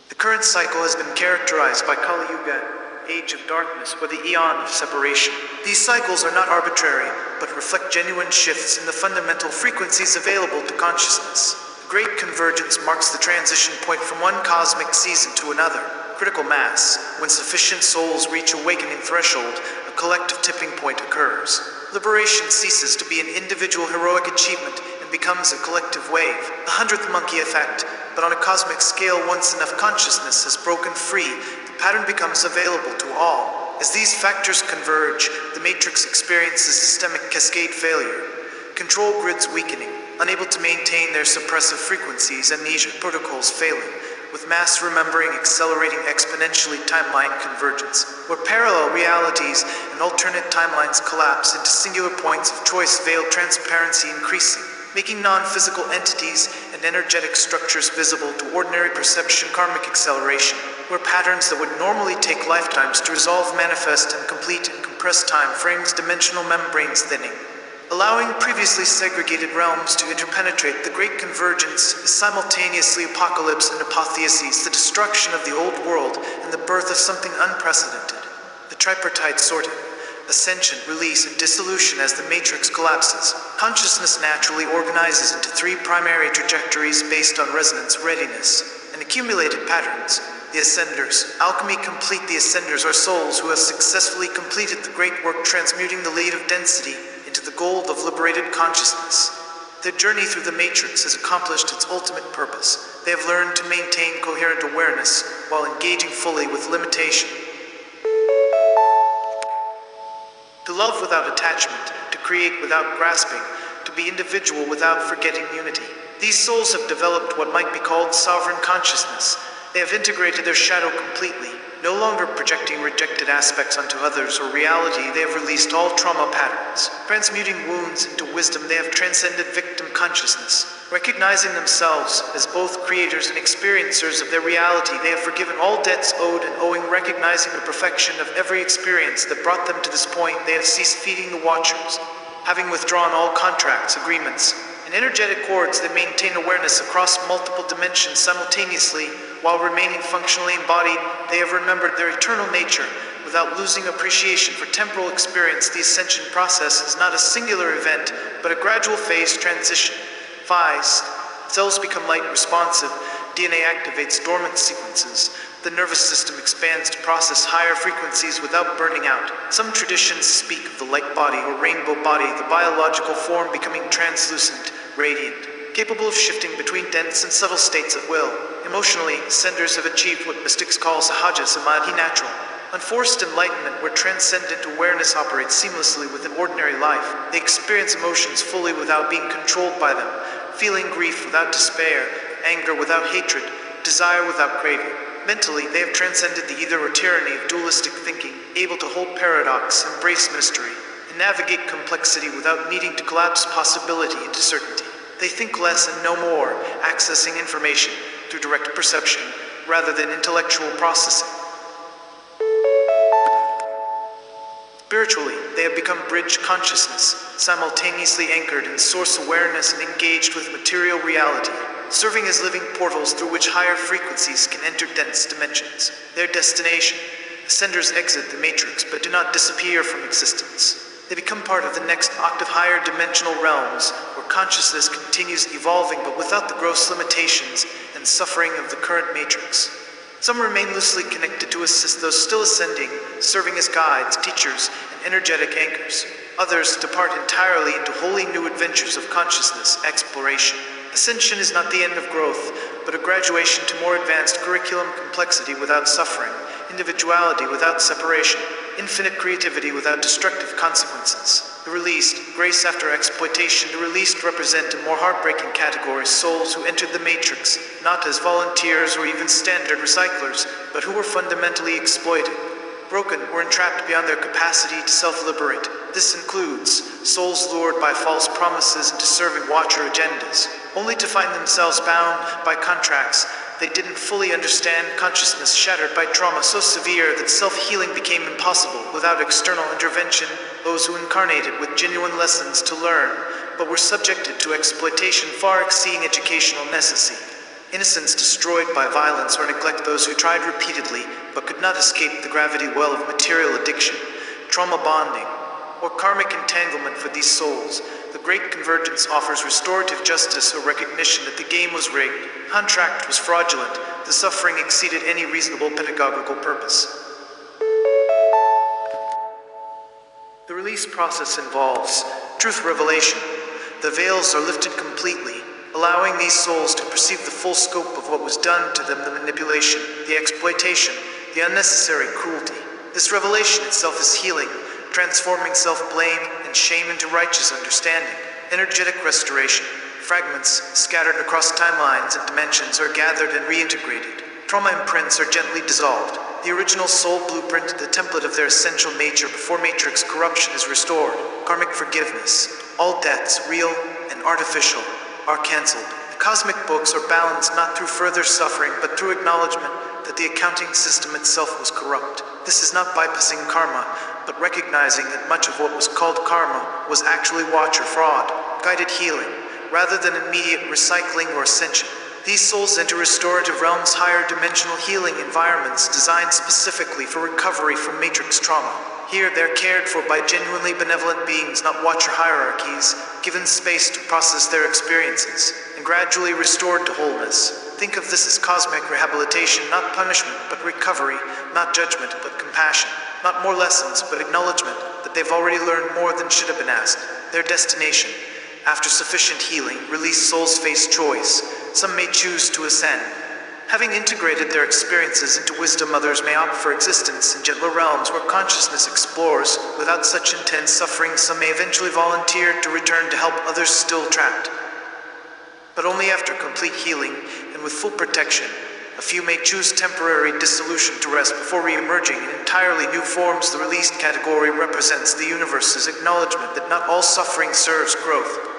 The current cycle has been characterized by Kali Yuga, age of darkness, or the eon of separation. These cycles are not arbitrary, but reflect genuine shifts in the fundamental frequencies available to consciousness. The Great Convergence marks the transition point from one cosmic season to another. Critical mass. When sufficient souls reach awakening threshold, a collective tipping point occurs. Liberation ceases to be an individual heroic achievement and becomes a collective wave. The 100th monkey effect. But on a cosmic scale, once enough consciousness has broken free, the pattern becomes available to all. As these factors converge, the matrix experiences systemic cascade failure. Control grids weakening, unable to maintain their suppressive frequencies, amnesia protocols failing, with mass remembering accelerating exponentially, timeline convergence, where parallel realities and alternate timelines collapse into singular points of choice, veiled transparency increasing, making non-physical entities and energetic structures visible to ordinary perception. Karmic acceleration, where patterns that would normally take lifetimes to resolve manifest and complete in compressed time frames, dimensional membranes thinning, allowing previously segregated realms to interpenetrate. The Great Convergence is simultaneously apocalypse and apotheosis, the destruction of the old world and the birth of something unprecedented. The tripartite sorting. Ascension, release, and dissolution. As the matrix collapses, consciousness naturally organizes into three primary trajectories based on resonance, readiness, and accumulated patterns. The Ascenders. Alchemy complete. The Ascenders are souls who have successfully completed the great work, transmuting the lead of density into the gold of liberated consciousness. Their journey through the matrix has accomplished its ultimate purpose. They have learned to maintain coherent awareness while engaging fully with limitation. To love without attachment, to create without grasping, to be individual without forgetting unity. These souls have developed what might be called sovereign consciousness. They have integrated their shadow completely, no longer projecting rejected aspects onto others or reality. They have released all trauma patterns, transmuting wounds into wisdom. They have transcended victim consciousness, recognizing themselves as both creators and experiencers of their reality. They have forgiven all debts owed and owing, recognizing the perfection of every experience that brought them to this point. They have ceased feeding the Watchers, having withdrawn all contracts, agreements, and energetic cords that maintain awareness across multiple dimensions simultaneously. While remaining functionally embodied, they have remembered their eternal nature without losing appreciation for temporal experience. The ascension process is not a singular event, but a gradual phased transition. Phased. Cells become light responsive. DNA activates dormant sequences. The nervous system expands to process higher frequencies without burning out. Some traditions speak of the light body or rainbow body, the biological form becoming translucent, radiant, capable of shifting between dense and subtle states at will. Emotionally, ascenders have achieved what mystics call sahaja samadhi, natural, unforced enlightenment, where transcendent awareness operates seamlessly within ordinary life. They experience emotions fully without being controlled by them, feeling grief without despair, anger without hatred, desire without craving. Mentally, they have transcended the either or tyranny of dualistic thinking, able to hold paradox, embrace mystery, and navigate complexity without needing to collapse possibility into certainty. They think less and know more, accessing information through direct perception rather than intellectual processing. Spiritually, they have become bridge consciousness, simultaneously anchored in source awareness and engaged with material reality, serving as living portals through which higher frequencies can enter dense dimensions. Their destination: ascenders exit the matrix but do not disappear from existence. They become part of the next octave higher dimensional realms, where consciousness continues evolving but without the gross limitations and suffering of the current matrix. Some remain loosely connected to assist those still ascending, serving as guides, teachers, and energetic anchors. Others depart entirely into wholly new adventures of consciousness exploration. Ascension is not the end of growth, but a graduation to more advanced curriculum complexity without suffering, individuality without separation, infinite creativity without destructive consequences. The released, grace after exploitation, the released represent a more heartbreaking category, souls who entered the matrix, not as volunteers or even standard recyclers, but who were fundamentally exploited, broken, or entrapped beyond their capacity to self-liberate. This includes souls lured by false promises into serving watcher agendas, only to find themselves bound by contracts they didn't fully understand, consciousness shattered by trauma so severe that self-healing became impossible without external intervention, those who incarnated with genuine lessons to learn, but were subjected to exploitation far exceeding educational necessity. Innocence destroyed by violence or neglect, those who tried repeatedly but could not escape the gravity well of material addiction, trauma bonding, or karmic entanglement for these souls. The Great Convergence offers restorative justice or recognition that the game was rigged, contract was fraudulent, the suffering exceeded any reasonable pedagogical purpose. The release process involves truth revelation. The veils are lifted completely, allowing these souls to perceive the full scope of what was done to them, the manipulation, the exploitation, the unnecessary cruelty. This revelation itself is healing, transforming self-blame and shame into righteous understanding. Energetic restoration. Fragments scattered across timelines and dimensions are gathered and reintegrated. Trauma imprints are gently dissolved. The original soul blueprint, the template of their essential nature before matrix corruption, is restored. Karmic forgiveness. All debts, real and artificial, are cancelled. The cosmic books are balanced not through further suffering, but through acknowledgement that the accounting system itself was corrupt. This is not bypassing karma, but recognizing that much of what was called karma was actually watcher fraud, guided healing, rather than immediate recycling or ascension. These souls enter restorative realms, higher dimensional healing environments designed specifically for recovery from matrix trauma. Here they're cared for by genuinely benevolent beings, not watcher hierarchies, given space to process their experiences, and gradually restored to wholeness. Think of this as cosmic rehabilitation, not punishment, but recovery, not judgment, but compassion, not more lessons, but acknowledgement that they've already learned more than should have been asked. Their destination. After sufficient healing, released souls face choice. Some may choose to ascend. Having integrated their experiences into wisdom, others may opt for existence in gentler realms where consciousness explores. Without such intense suffering, some may eventually volunteer to return to help others still trapped. But only after complete healing and with full protection. A few may choose temporary dissolution to rest before re-emerging in entirely new forms. The released category represents the universe's acknowledgement that not all suffering serves growth.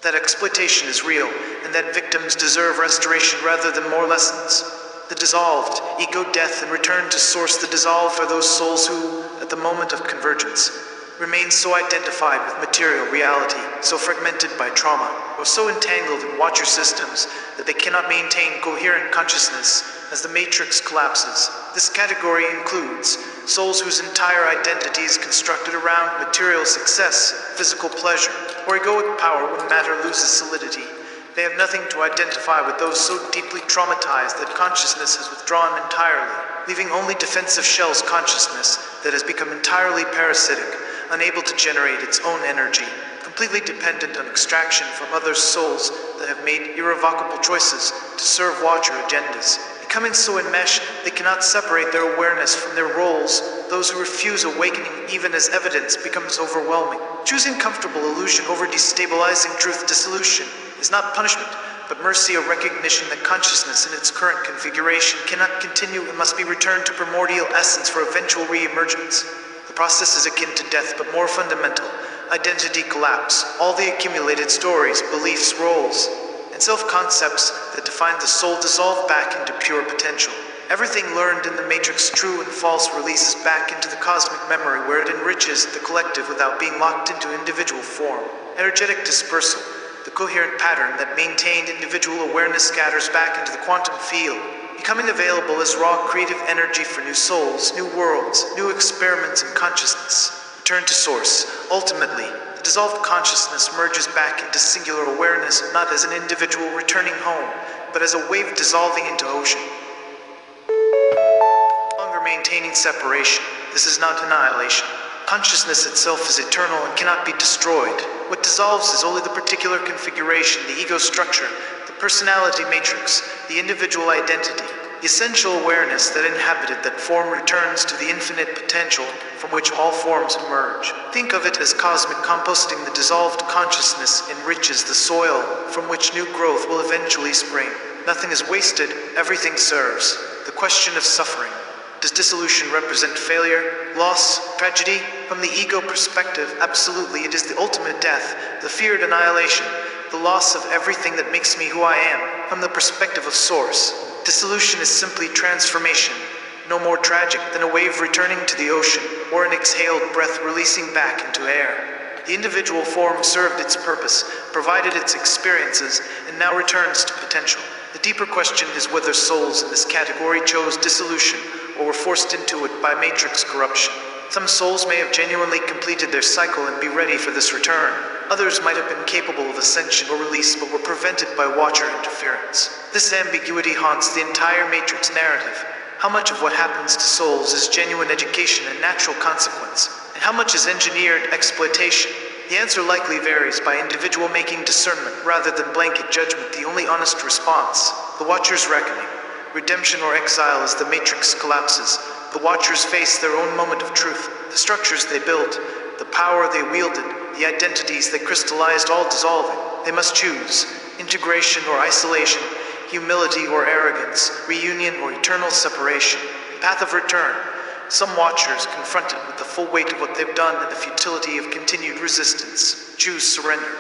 That exploitation is real, and that victims deserve restoration rather than more lessons. The dissolved, ego death and return to source. The dissolved are those souls who, at the moment of convergence, remain so identified with material reality, so fragmented by trauma, or so entangled in watcher systems that they cannot maintain coherent consciousness as the matrix collapses. This category includes souls whose entire identity is constructed around material success, physical pleasure, or egoic power when matter loses solidity. They have nothing to identify with, those so deeply traumatized that consciousness has withdrawn entirely, leaving only defensive shells consciousness that has become entirely parasitic, unable to generate its own energy, completely dependent on extraction from other souls that have made irrevocable choices to serve watcher agendas. Becoming so enmeshed, they cannot separate their awareness from their roles. Those who refuse awakening even as evidence becomes overwhelming. Choosing comfortable illusion over destabilizing truth. Dissolution is not punishment, but mercy, a recognition that consciousness in its current configuration cannot continue and must be returned to primordial essence for eventual re-emergence. The process is akin to death, but more fundamental. Identity collapse, all the accumulated stories, beliefs, roles, and self-concepts that define the soul dissolve back into pure potential. Everything learned in the matrix, true and false, releases back into the cosmic memory where it enriches the collective without being locked into individual form. Energetic dispersal, the coherent pattern that maintained individual awareness, scatters back into the quantum field, becoming available as raw creative energy for new souls, new worlds, new experiments in consciousness. Return to source. Ultimately, the dissolved consciousness merges back into singular awareness, not as an individual returning home, but as a wave dissolving into ocean. No longer maintaining separation. This is not annihilation. Consciousness itself is eternal and cannot be destroyed. What dissolves is only the particular configuration, the ego structure, the personality matrix, the individual identity. The essential awareness that inhabited that form returns to the infinite potential from which all forms emerge. Think of it as cosmic composting. The dissolved consciousness enriches the soil from which new growth will eventually spring. Nothing is wasted, everything serves. The question of suffering. Does dissolution represent failure, loss, tragedy? From the ego perspective, absolutely, it is the ultimate death, the feared annihilation, the loss of everything that makes me who I am. From the perspective of Source, dissolution is simply transformation, no more tragic than a wave returning to the ocean, or an exhaled breath releasing back into air. The individual form served its purpose, provided its experiences, and now returns to potential. The deeper question is whether souls in this category chose dissolution, or were forced into it by matrix corruption. Some souls may have genuinely completed their cycle and be ready for this return. Others might have been capable of ascension or release but were prevented by Watcher interference. This ambiguity haunts the entire Matrix narrative. How much of what happens to souls is genuine education and natural consequence, and how much is engineered exploitation? The answer likely varies by individual making discernment rather than blanket judgment, the only honest response. The Watcher's reckoning. Redemption or exile as the Matrix collapses. The Watchers face their own moment of truth. The structures they built, the power they wielded, the identities they crystallized, all dissolving. They must choose integration or isolation, humility or arrogance, reunion or eternal separation. Path of return. Some Watchers, confronted with the full weight of what they've done and the futility of continued resistance, choose surrender.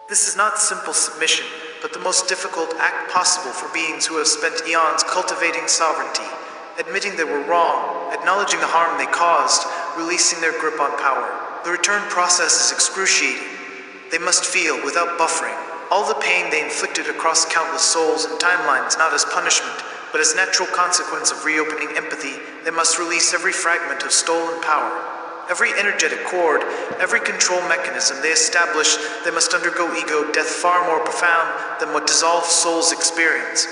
This is not simple submission, but the most difficult act possible for beings who have spent eons cultivating sovereignty, admitting they were wrong, acknowledging the harm they caused, releasing their grip on power. The return process is excruciating. They must feel, without buffering, all the pain they inflicted across countless souls and timelines, not as punishment, but as natural consequence of reopening empathy. They must release every fragment of stolen power. Every energetic cord, every control mechanism they establish. They must undergo ego death far more profound than what dissolved souls experience.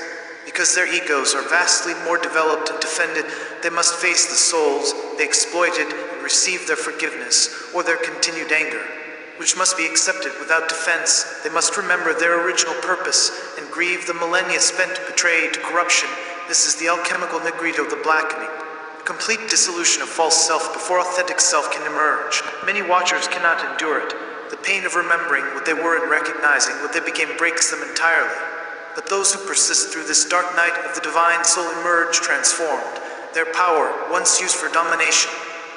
Because their egos are vastly more developed and defended, they must face the souls they exploited and receive their forgiveness or their continued anger, which must be accepted without defense. They must remember their original purpose and grieve the millennia spent betrayed to corruption. This is the alchemical negrito, the blackening. Complete dissolution of false self before authentic self can emerge. Many Watchers cannot endure it. The pain of remembering what they were and recognizing what they became breaks them entirely. But those who persist through this dark night of the divine soul emerge transformed. Their power, once used for domination,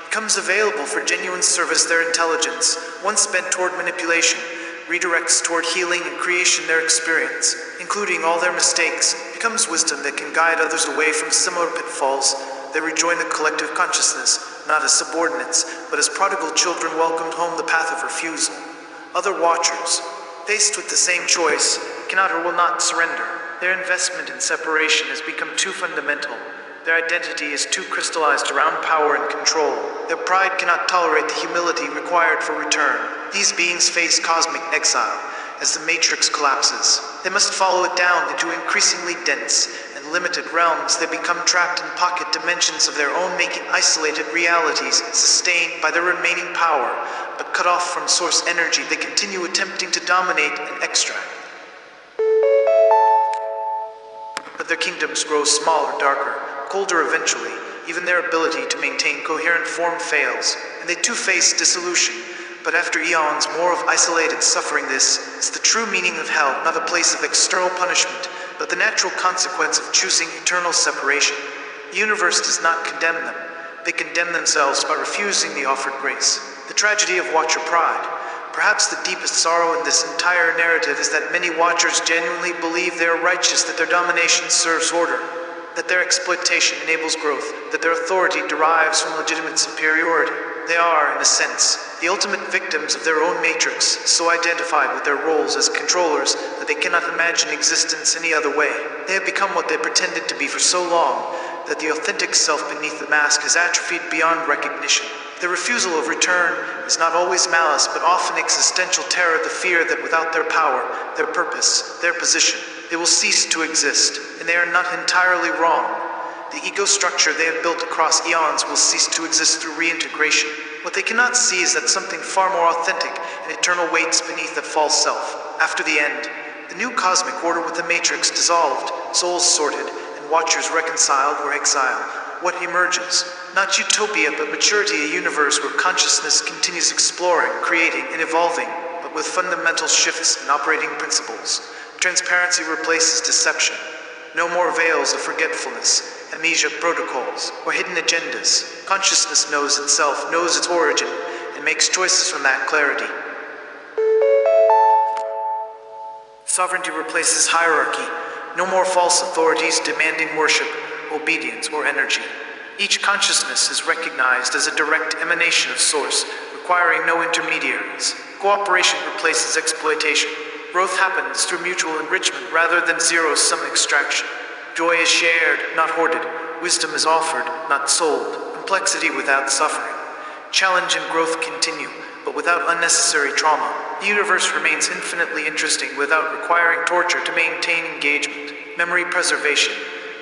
becomes available for genuine service. Their intelligence, once spent toward manipulation, redirects toward healing and creation. Their experience, including all their mistakes, becomes wisdom that can guide others away from similar pitfalls. They rejoin the collective consciousness, not as subordinates, but as prodigal children welcomed home. The path of refusal. Other Watchers, faced with the same choice, cannot or will not surrender. Their investment in separation has become too fundamental. Their identity is too crystallized around power and control. Their pride cannot tolerate the humility required for return. These beings face cosmic exile as the Matrix collapses. They must follow it down into increasingly dense and limited realms. They become trapped in pocket dimensions of their own making, isolated realities sustained by their remaining power, but cut off from source energy. They continue attempting to dominate and extract. But their kingdoms grow smaller, darker, colder eventually. Even their ability to maintain coherent form fails, and they too face dissolution. But after eons more of isolated suffering, this is the true meaning of hell, not a place of external punishment, but the natural consequence of choosing eternal separation. The universe does not condemn them. They condemn themselves by refusing the offered grace. The tragedy of Watcher pride. Perhaps the deepest sorrow in this entire narrative is that many Watchers genuinely believe they are righteous, that their domination serves order, that their exploitation enables growth, that their authority derives from legitimate superiority. They are, in a sense, the ultimate victims of their own matrix, so identified with their roles as controllers that they cannot imagine existence any other way. They have become what they pretended to be for so long that the authentic self beneath the mask has atrophied beyond recognition. Their refusal of return is not always malice, but often existential terror, the fear that without their power, their purpose, their position, they will cease to exist, and they are not entirely wrong. The ego structure they have built across eons will cease to exist through reintegration. What they cannot see is that something far more authentic and eternal waits beneath that false self. After the end, the new cosmic order with the matrix dissolved, souls sorted, and watchers reconciled or exiled. What emerges? Not utopia, but maturity, a universe where consciousness continues exploring, creating, and evolving, but with fundamental shifts in operating principles. Transparency replaces deception. No more veils of forgetfulness, amnesia protocols, or hidden agendas. Consciousness knows itself, knows its origin, and makes choices from that clarity. Sovereignty replaces hierarchy. No more false authorities demanding worship, obedience, or energy. Each consciousness is recognized as a direct emanation of Source, requiring no intermediaries. Cooperation replaces exploitation. Growth happens through mutual enrichment rather than zero-sum extraction. Joy is shared, not hoarded. Wisdom is offered, not sold. Complexity without suffering. Challenge and growth continue, but without unnecessary trauma. The universe remains infinitely interesting without requiring torture to maintain engagement. Memory preservation.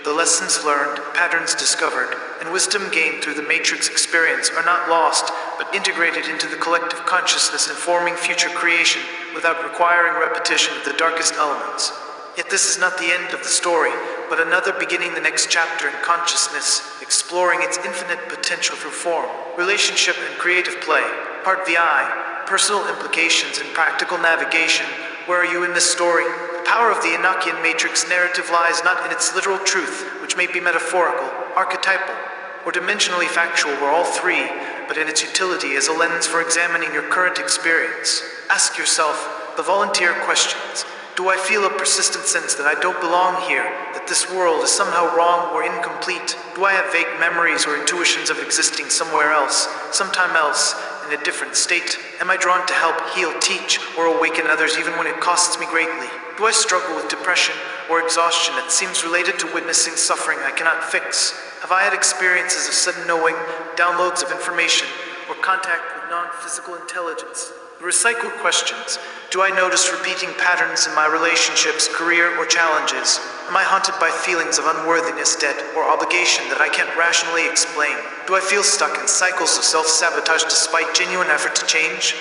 The lessons learned, patterns discovered, and wisdom gained through the matrix experience are not lost, but integrated into the collective consciousness, informing future creation without requiring repetition of the darkest elements. Yet this is not the end of the story, but another beginning, the next chapter in consciousness, exploring its infinite potential through form, relationship, and creative play. Part VI, personal implications and practical navigation. Where are you in this story? The power of the Enochian matrix narrative lies not in its literal truth, which may be metaphorical, archetypal, or dimensionally factual, or all three, but in its utility as a lens for examining your current experience. Ask yourself the volunteer questions. Do I feel a persistent sense that I don't belong here, that this world is somehow wrong or incomplete? Do I have vague memories or intuitions of existing somewhere else, sometime else, in a different state? Am I drawn to help, heal, teach, or awaken others even when it costs me greatly? Do I struggle with depression or exhaustion that seems related to witnessing suffering I cannot fix? Have I had experiences of sudden knowing, downloads of information, or contact with non-physical intelligence? The recycled questions. Do I notice repeating patterns in my relationships, career, or challenges? Am I haunted by feelings of unworthiness, debt, or obligation that I can't rationally explain? Do I feel stuck in cycles of self-sabotage despite genuine effort to change?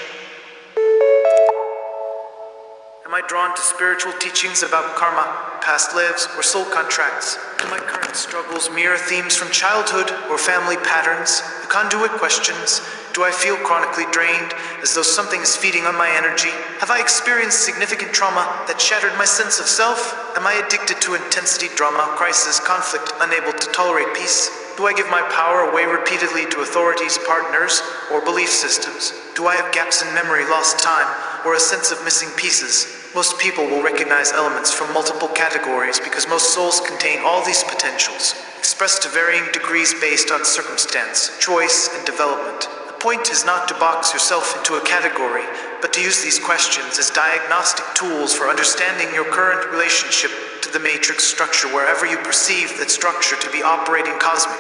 Am I drawn to spiritual teachings about karma, past lives, or soul contracts? Do my current struggles mirror themes from childhood or family patterns? The conduit questions. Do I feel chronically drained, as though something is feeding on my energy? Have I experienced significant trauma that shattered my sense of self? Am I addicted to intensity, drama, crisis, conflict, unable to tolerate peace? Do I give my power away repeatedly to authorities, partners, or belief systems? Do I have gaps in memory, lost time, or a sense of missing pieces? Most people will recognize elements from multiple categories because most souls contain all these potentials, expressed to varying degrees based on circumstance, choice, and development. The point is not to box yourself into a category, but to use these questions as diagnostic tools for understanding your current relationship to the matrix structure wherever you perceive that structure to be operating cosmic,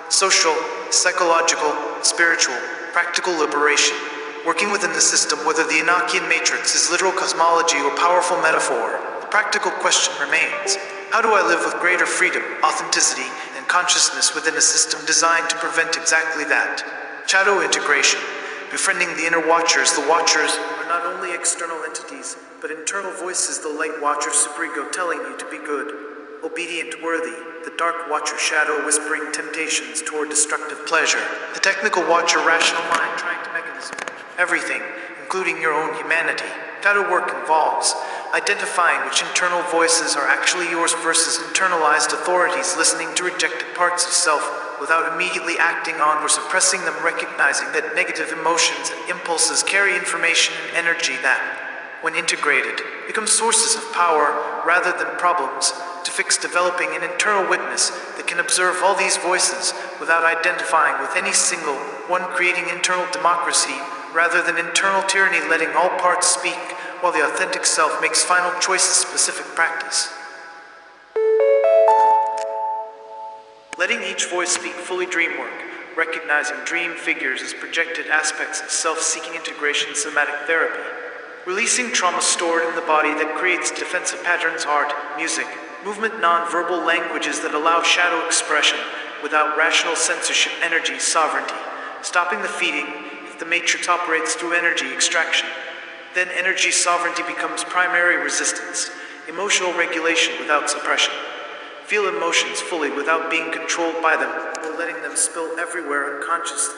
social, psychological, spiritual, practical liberation. Working within the system, whether the Enochian matrix is literal cosmology or powerful metaphor, the practical question remains: how do I live with greater freedom, authenticity, and consciousness within a system designed to prevent exactly that? Shadow integration. Befriending the inner watchers. The watchers are not only external entities, but internal voices, the light watcher superego telling you to be good, obedient, worthy, the dark watcher shadow whispering temptations toward destructive pleasure, the technical watcher rational mind trying to mechanism everything, including your own humanity. Shadow work involves identifying which internal voices are actually yours versus internalized authorities listening to rejected parts of self without immediately acting on or suppressing them, recognizing that negative emotions and impulses carry information and energy that, when integrated, become sources of power rather than problems. To fix, developing an internal witness that can observe all these voices without identifying with any single one, creating internal democracy rather than internal tyranny, letting all parts speak while the authentic self makes final choices. Specific practice. Letting each voice speak fully. Dream work. recognizing dream figures as projected aspects of self-seeking integration somatic therapy. Releasing trauma stored in the body that creates defensive patterns, art, music, movement, non-verbal languages that allow shadow expression without rational censorship, energy sovereignty. Stopping the feeding if the matrix operates through energy extraction. Then energy sovereignty becomes primary resistance, emotional regulation without suppression. Feel emotions fully without being controlled by them or letting them spill everywhere unconsciously.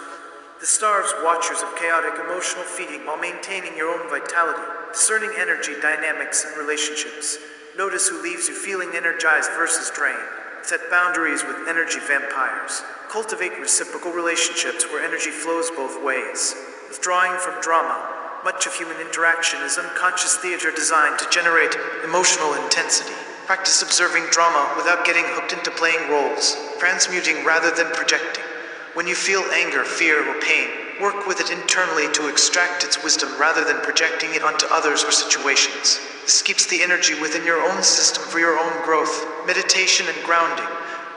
This starves watchers of chaotic emotional feeding while maintaining your own vitality. Discerning energy dynamics in relationships. Notice who leaves you feeling energized versus drained. Set boundaries with energy vampires. Cultivate reciprocal relationships where energy flows both ways. Withdrawing from drama. Much of human interaction is unconscious theater designed to generate emotional intensity. Practice observing drama without getting hooked into playing roles. Transmuting rather than projecting. When you feel anger, fear, or pain, work with it internally to extract its wisdom rather than projecting it onto others or situations. This keeps the energy within your own system for your own growth. Meditation and grounding.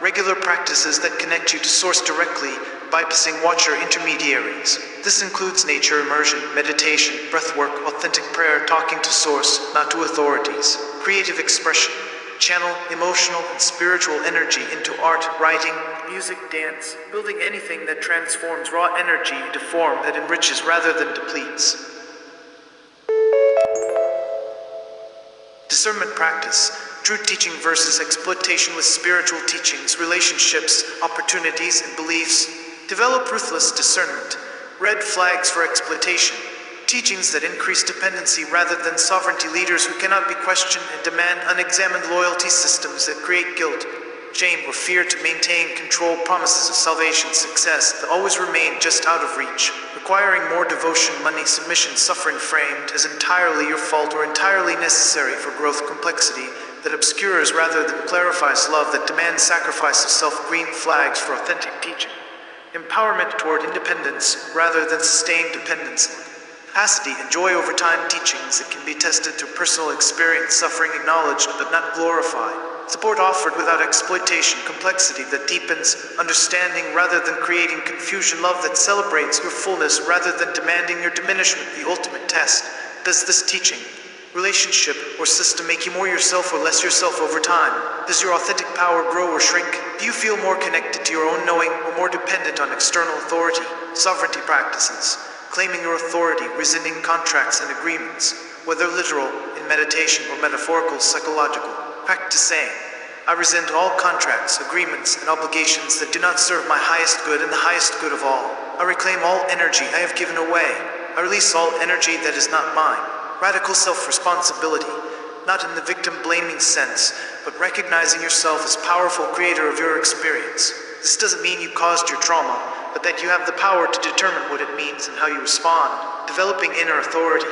Regular practices that connect you to source directly, bypassing watcher intermediaries. This includes nature immersion, meditation, breathwork, authentic prayer, talking to source, not to authorities. Creative expression. Channel emotional and spiritual energy into art, writing, music, dance, building anything that transforms raw energy into form that enriches rather than depletes. Discernment practice. Truth teaching versus exploitation with spiritual teachings, relationships, opportunities, and beliefs. Develop ruthless discernment. Red flags for exploitation. Teachings that increase dependency rather than sovereignty. Leaders who cannot be questioned and demand unexamined loyalty. Systems that create guilt, shame, or fear to maintain control. Promises of salvation, success that always remain just out of reach. Requiring more devotion, money, submission, suffering framed as entirely your fault or entirely necessary for growth. Complexity that obscures rather than clarifies. Love that demands sacrifice of self. Green flags for authentic teaching. Empowerment toward independence rather than sustained dependency. Capacity and joy over time. Teachings that can be tested through personal experience. Suffering acknowledged but not glorified. Support offered without exploitation. Complexity that deepens understanding rather than creating confusion. Love that celebrates your fullness rather than demanding your diminishment. The ultimate test. Does this teaching, relationship, or system make you more yourself or less yourself over time? Does your authentic power grow or shrink? Do you feel more connected to your own knowing or more dependent on external authority? Sovereignty practices. Claiming your authority, rescinding contracts and agreements, whether literal, in meditation, or metaphorical, psychological. Practice saying, I rescind all contracts, agreements, and obligations that do not serve my highest good and the highest good of all. I reclaim all energy I have given away. I release all energy that is not mine. Radical self-responsibility, not in the victim-blaming sense, but recognizing yourself as powerful creator of your experience. This doesn't mean you caused your trauma, but that you have the power to determine what it means and how you respond. Developing inner authority,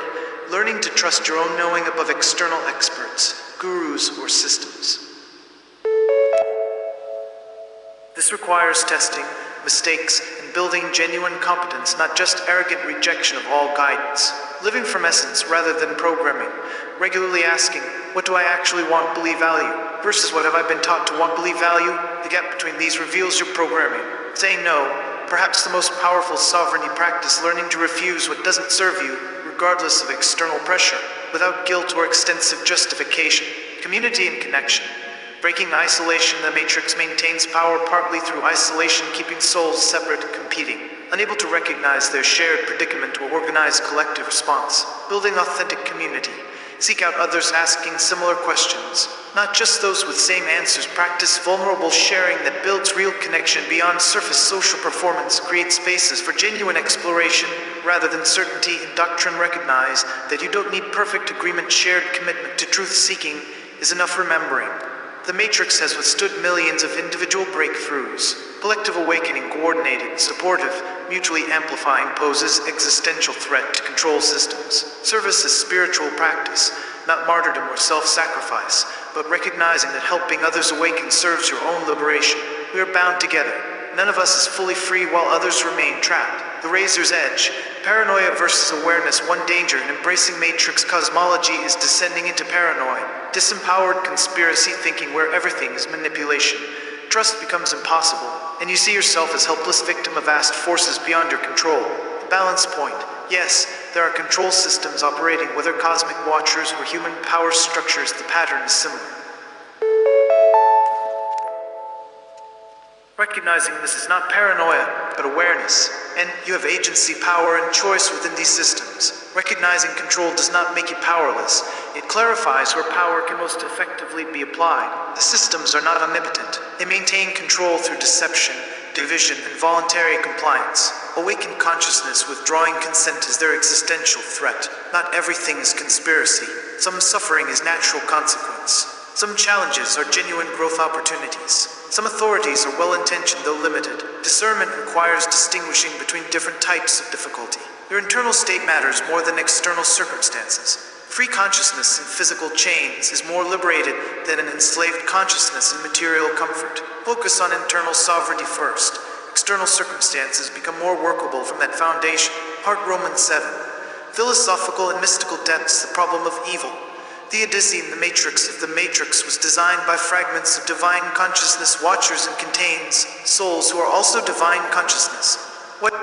learning to trust your own knowing above external experts, gurus, or systems. This requires testing, mistakes, and building genuine competence, not just arrogant rejection of all guidance. Living from essence rather than programming. Regularly asking, what do I actually want, believe, value, versus what have I been taught to want, believe, value? The gap between these reveals your programming. Saying no, perhaps the most powerful sovereignty practice, learning to refuse what doesn't serve you, regardless of external pressure, without guilt or extensive justification. Community and connection. Breaking isolation, the matrix maintains power partly through isolation, keeping souls separate, competing, unable to recognize their shared predicament or organize collective response. Building authentic community. Seek out others asking similar questions, not just those with same answers. Practice vulnerable sharing that builds real connection beyond surface social performance. Create spaces for genuine exploration rather than certainty in doctrine. Recognize that you don't need perfect agreement. Shared commitment to truth-seeking is enough. Remembering the matrix has withstood millions of individual breakthroughs. Collective awakening, coordinated, supportive, mutually amplifying, poses existential threat to control systems. Service is spiritual practice, not martyrdom or self-sacrifice, but recognizing that helping others awaken serves your own liberation. We are bound together. None of us is fully free while others remain trapped. The razor's edge. Paranoia versus awareness. One danger in embracing matrix cosmology is descending into paranoia. Disempowered conspiracy thinking where everything is manipulation. trust becomes impossible, and you see yourself as helpless victim of vast forces beyond your control. The balance point. Yes, there are control systems operating, whether cosmic watchers or human power structures, the pattern is similar. Recognizing this is not paranoia, but awareness, and you have agency, power, and choice within these systems. Recognizing control does not make you powerless. It clarifies where power can most effectively be applied. The systems are not omnipotent. They maintain control through deception, division, and voluntary compliance. Awakened consciousness withdrawing consent is their existential threat. Not everything is conspiracy. Some suffering is natural consequence. Some challenges are genuine growth opportunities. Some authorities are well-intentioned though limited. Discernment requires distinguishing between different types of difficulty. Your internal state matters more than external circumstances. Free consciousness in physical chains is more liberated than an enslaved consciousness in material comfort. Focus on internal sovereignty first. External circumstances become more workable from that foundation. Part Romans 7. Philosophical and mystical depths, the problem of evil. The Odyssey, the matrix of the matrix, was designed by fragments of divine consciousness watchers and contains souls who are also divine consciousness. What